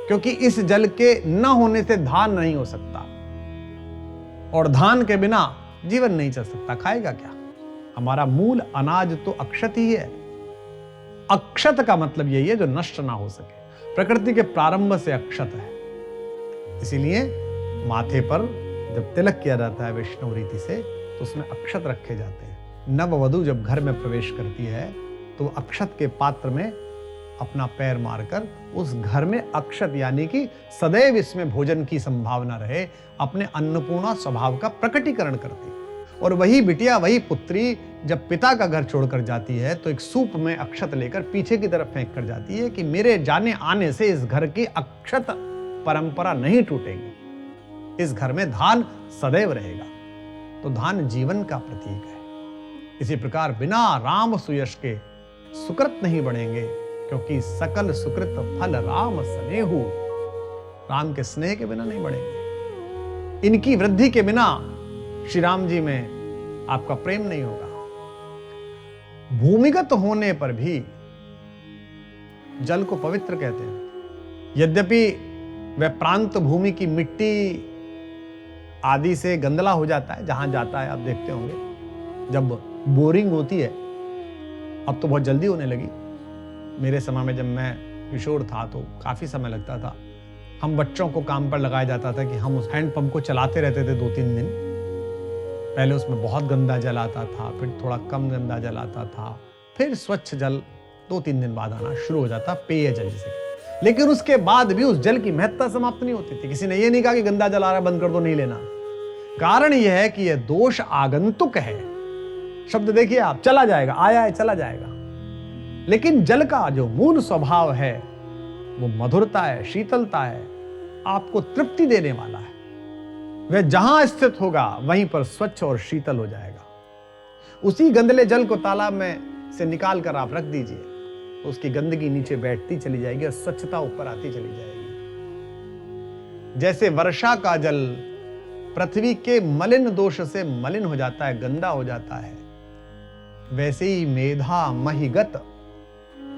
क्योंकि इस जल के न होने से धान नहीं हो सकता, और धान के बिना जीवन नहीं चल सकता। खाएगा क्या? हमारा मूल अनाज तो अक्षत ही है। अक्षत का मतलब यही है जो नष्ट ना हो सके। प्रकृति के प्रारंभ से अक्षत है। इसीलिए माथे पर जब तिलक किया जाता है वैष्णव रीति से, तो उसमें अक्षत रखे जाते हैं। नववधू जब घर में प्रवेश करती है तो अक्षत के पात्र में अपना पैर मारकर उस घर में अक्षत, यानी कि सदैव इसमें भोजन की संभावना रहे, अपने अन्नपूर्णा स्वभाव का प्रकटीकरण करती। और वही बिटिया, वही पुत्री जब पिता का घर छोड़कर जाती है तो एक सूप में अक्षत लेकर पीछे की तरफ फेंक कर जाती है कि मेरे जाने आने से इस घर की अक्षत परंपरा नहीं टूटेगी, इस घर में धान सदैव रहेगा। तो धान जीवन का प्रतीक है। इसी प्रकार बिना राम सुयश के सुकृत नहीं बढ़ेंगे, क्योंकि सकल सुकृत फल राम स्नेहु, राम के स्नेह के बिना नहीं बढ़ेंगे। इनकी वृद्धि के बिना श्री राम जी में आपका प्रेम नहीं होगा। भूमिगत होने पर भी जल को पवित्र कहते हैं। यद्यपि वह प्रांत भूमि की मिट्टी आदि से गंदला हो जाता है, जहां जाता है आप देखते होंगे जब बोरिंग होती है, अब तो बहुत जल्दी होने लगी। मेरे समय में जब मैं किशोर था तो काफी समय लगता था। हम बच्चों को काम पर लगाया जाता था कि हम उस हैंडपंप को चलाते रहते थे 2-3 दिन। पहले उसमें बहुत गंदा जल आता था, फिर थोड़ा कम गंदा जल आता था, फिर स्वच्छ जल 2-3 दिन बाद आना शुरू हो जाता, पेय जल जिसे। लेकिन उसके बाद भी उस जल की महत्ता समाप्त नहीं होती थी। किसी ने यह नहीं कहा कि गंदा जल आ रहा है बंद कर दो, नहीं लेना। कारण यह है कि यह दोष आगंतुक है। शब्द देखिए आप, चला जाएगा, आया है चला जाएगा। लेकिन जल का जो मूल स्वभाव है वो मधुरता है, शीतलता है, आपको तृप्ति देने वाला है। वह जहां स्थित होगा वहीं पर स्वच्छ और शीतल हो जाएगा। उसी गंदले जल को तालाब में से निकाल कर आप रख दीजिए, उसकी गंदगी नीचे बैठती चली जाएगी और स्वच्छता ऊपर आती चली जाएगी। जैसे वर्षा का जल पृथ्वी के मलिन दोष से मलिन हो जाता है, गंदा हो जाता है, वैसे ही मेधा महिगत,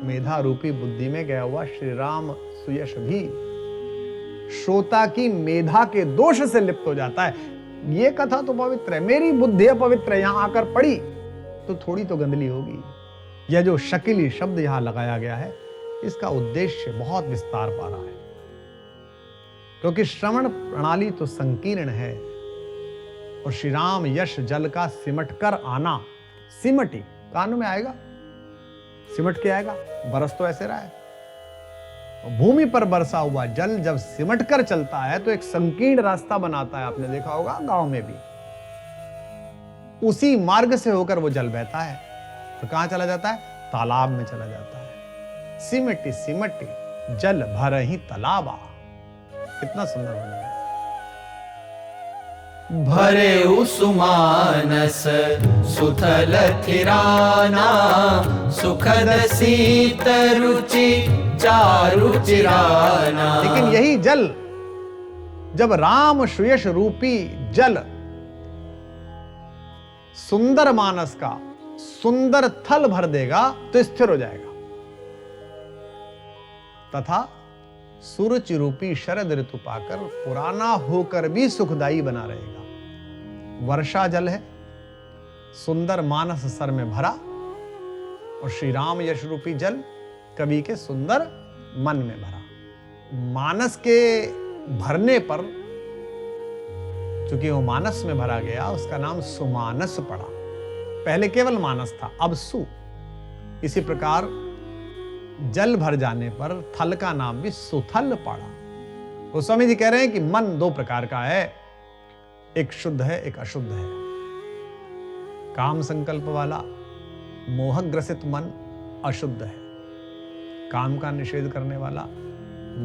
मेधा रूपी बुद्धि में गया हुआ श्री राम सुयश भी श्रोता की मेधा के दोष से लिप्त हो जाता है। ये कथा तो पवित्र है, मेरी बुद्धि पवित्र है, यहां आकर पड़ी तो थोड़ी तो गंदली होगी। यह जो शकीली शब्द यहां लगाया गया है, इसका उद्देश्य बहुत विस्तार पा रहा है, क्योंकि श्रवण प्रणाली तो संकीर्ण है और श्री राम यश जल का सिमट कर आना, सिमटी कानों में आएगा, सिमट के आएगा। बरस तो ऐसे रहा है, भूमि पर बरसा हुआ जल जब सिमट कर चलता है तो एक संकीर्ण रास्ता बनाता है। आपने देखा होगा गांव में भी, उसी मार्ग से होकर वो जल बहता है और कहां चला जाता है? तालाब में चला जाता है। सिमटी सिमटी जल भर ही तालाबा, कितना सुंदर बना है। भरे उसुमानस सुथल थिराना, सुखद शीत रुचि चारु चिराना। लेकिन यही जल जब राम श्रेयस रूपी जल सुंदर मानस का सुंदर थल भर देगा तो स्थिर हो जाएगा, तथा सुरुचि रूपी शरद ऋतु पाकर पुराना होकर भी सुखदायी बना रहेगा। वर्षा जल है, सुंदर मानस सर में भरा, और श्री राम यश रूपी जल कवि के सुंदर मन में भरा। मानस के भरने पर चूंकि वो मानस में भरा गया, उसका नाम सुमानस पड़ा। पहले केवल मानस था, अब सु। इसी प्रकार जल भर जाने पर थल का नाम भी सुथल पड़ा। गोस्वामी जी कह रहे हैं कि मन 2 प्रकार का है, एक शुद्ध है, एक अशुद्ध है। काम संकल्प वाला मोहग्रसित मन अशुद्ध है, काम का निषेध करने वाला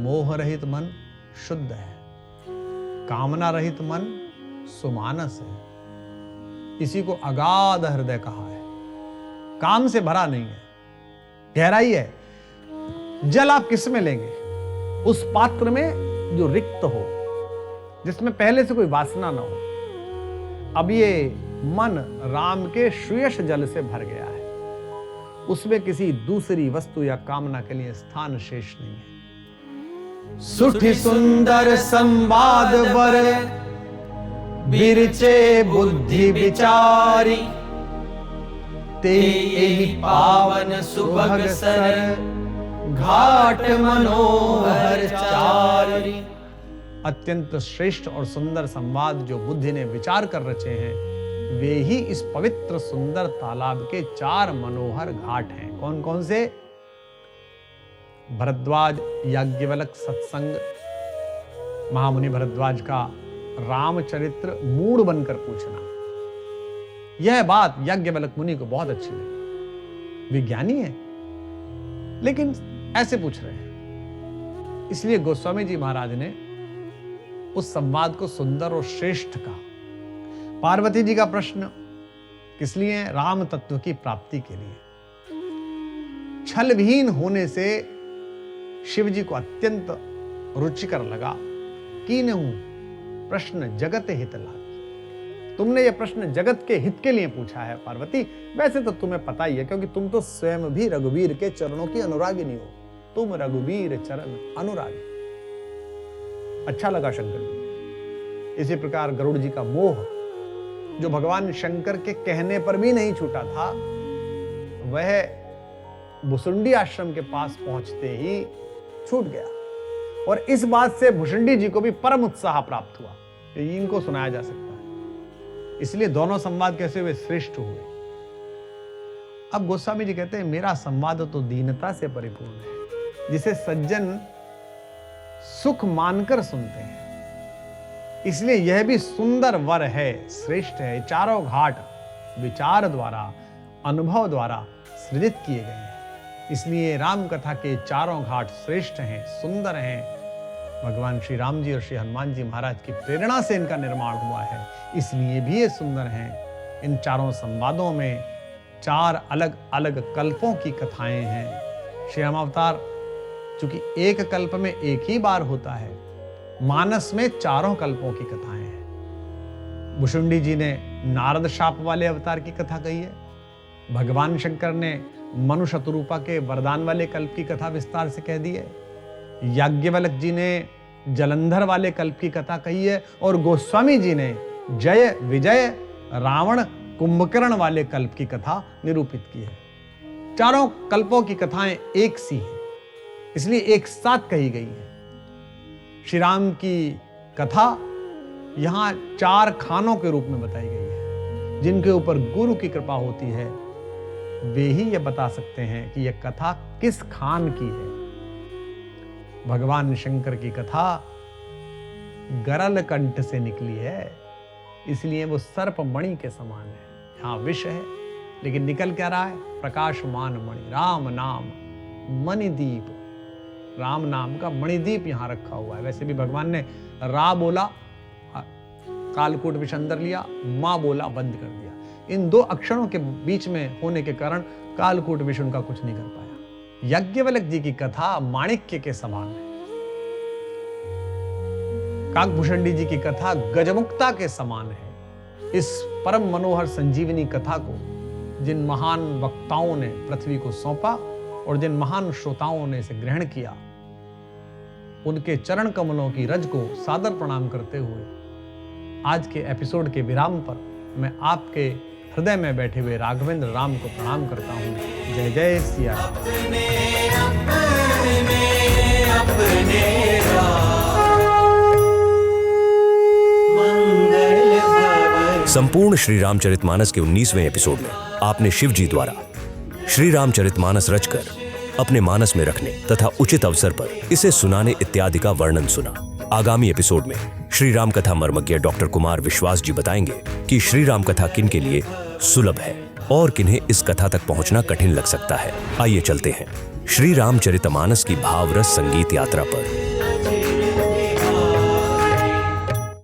मोह रहित मन शुद्ध है, कामना रहित मन सुमानस है। इसी को अगाध हृदय कहा है। काम से भरा नहीं है, गहराई है। जल आप किस में लेंगे? उस पात्र में जो रिक्त हो, जिसमें पहले से कोई वासना ना हो। अब ये मन राम के श्रेयस जल से भर गया है, उसमें किसी दूसरी वस्तु या कामना के लिए स्थान शेष नहीं है। सुठी सुंदर संवाद बर बिरचे बुद्धि विचारी, ते पावन सुभग सर घाट मनोहर चारी। अत्यंत श्रेष्ठ और सुंदर संवाद जो बुद्धि ने विचार कर रचे हैं, वे ही इस पवित्र सुंदर तालाब के 4 मनोहर घाट हैं। कौन कौन से? भरद्वाज याज्ञवल्क सत्संग, महामुनि भरद्वाज का रामचरित्र मूढ़ बनकर पूछना। यह बात याज्ञवल्क मुनि को बहुत अच्छी लगी। विज्ञानी है लेकिन ऐसे पूछ रहे हैं, इसलिए गोस्वामी जी महाराज ने उस संवाद को सुंदर और श्रेष्ठ कहा। पार्वती जी का प्रश्न किस लिए? राम तत्व की प्राप्ति के लिए। छलविहीन होने से शिव जी को अत्यंत रुचिकर लगा। कीन्हु प्रश्न जगत हित लागी। तुमने ये प्रश्न जगत के हित के लिए पूछा है पार्वती। वैसे तो तुम्हें पता ही है, क्योंकि तुम तो स्वयं भी रघुवीर के चरणों की अनुरागिनी हो। तुम रघुवीर चरण अनुरागी। अच्छा लगा शंकर जी। इसी प्रकार गरुड़ जी का मोह, जो भगवान शंकर के कहने पर भी नहीं छूटा था, वह भुसुंडी आश्रम के पास पहुंचते ही छूट गया। और इस बात से भुसुंडी जी को भी परम उत्साह प्राप्त हुआ कि इनको सुनाया जा सकता है। इसलिए दोनों संवाद कैसे हुए? श्रेष्ठ हुए। अब गोस्वामी जी कहते हैं, मेरा संवाद तो दीनता से परिपूर्ण है, जिसे सज्जन सुख मानकर सुनते हैं। इसलिए यह भी सुंदर वर है, श्रेष्ठ है। चारों घाट विचार द्वारा, अनुभव द्वारा सृजित किए गए हैं। इसलिए राम कथा के चारों घाट श्रेष्ठ हैं, सुंदर हैं। भगवान श्री राम जी और श्री हनुमान जी महाराज की प्रेरणा से इनका निर्माण हुआ है, इसलिए भी ये सुंदर हैं। इन चारों संवादों में 4 अलग अलग कल्पों की कथाएं हैं। श्री रामावतार चूंकि एक कल्प में एक ही बार होता है, मानस में 4 कल्पों की कथाएं हैं। भुसुंडी जी ने नारद शाप वाले अवतार की कथा कही है। भगवान शंकर ने मनु शतरूपा के वरदान वाले कल्प की कथा विस्तार से कह दी है। याज्ञवल्क्य जी ने जलंधर वाले कल्प की कथा कही है। और गोस्वामी जी ने जय विजय रावण कुंभकर्ण वाले कल्प की कथा निरूपित की है। चारों कल्पों की कथाएं एक सी हैं, इसलिए एक साथ कही गई है। श्री राम की कथा यहां 4 खानों के रूप में बताई गई है। जिनके ऊपर गुरु की कृपा होती है, वे ही ये बता सकते हैं कि यह कथा किस खान की है। भगवान शंकर की कथा गरल कंठ से निकली है, इसलिए वो सर्प मणि के समान है। हाँ, विष है, लेकिन निकल क्या रहा है? प्रकाशमान मणि, राम नाम मणिदीप। राम नाम का मणिदीप यहां रखा हुआ है। वैसे भी भगवान ने रा बोला, कालकूट विष अंदर लिया, मां बोला, बंद कर दिया। इन 2 अक्षरों के बीच में होने के कारण कालकूट विष उनका कुछ नहीं कर पाया। याज्ञवल्क्य जी की कथा माणिक्य के समान है। काकभूषणी जी की कथा गजमुक्ता के समान है। इस परम मनोहर संजीवनी कथा को जिन महान वक्ताओं ने पृथ्वी को सौंपा और जिन महान श्रोताओं ने इसे ग्रहण किया, उनके चरण कमलों की रज को सादर प्रणाम करते हुए आज के एपिसोड के विराम पर मैं आपके हृदय में बैठे हुए राघवेंद्र राम को प्रणाम करता हूं। जय जय सिया राम। संपूर्ण श्री रामचरितमानस के 19वें एपिसोड में आपने शिव जी द्वारा श्री रामचरितमानस रचकर अपने मानस में रखने तथा उचित अवसर पर इसे सुनाने इत्यादि का वर्णन सुना। आगामी एपिसोड में श्री राम कथा मर्मज्ञ डॉक्टर कुमार विश्वास जी बताएंगे कि श्री राम कथा किन के लिए सुलभ है और किन्हें इस कथा तक पहुंचना कठिन लग सकता है। आइए चलते हैं श्री रामचरितमानस की भावरस संगीत यात्रा पर।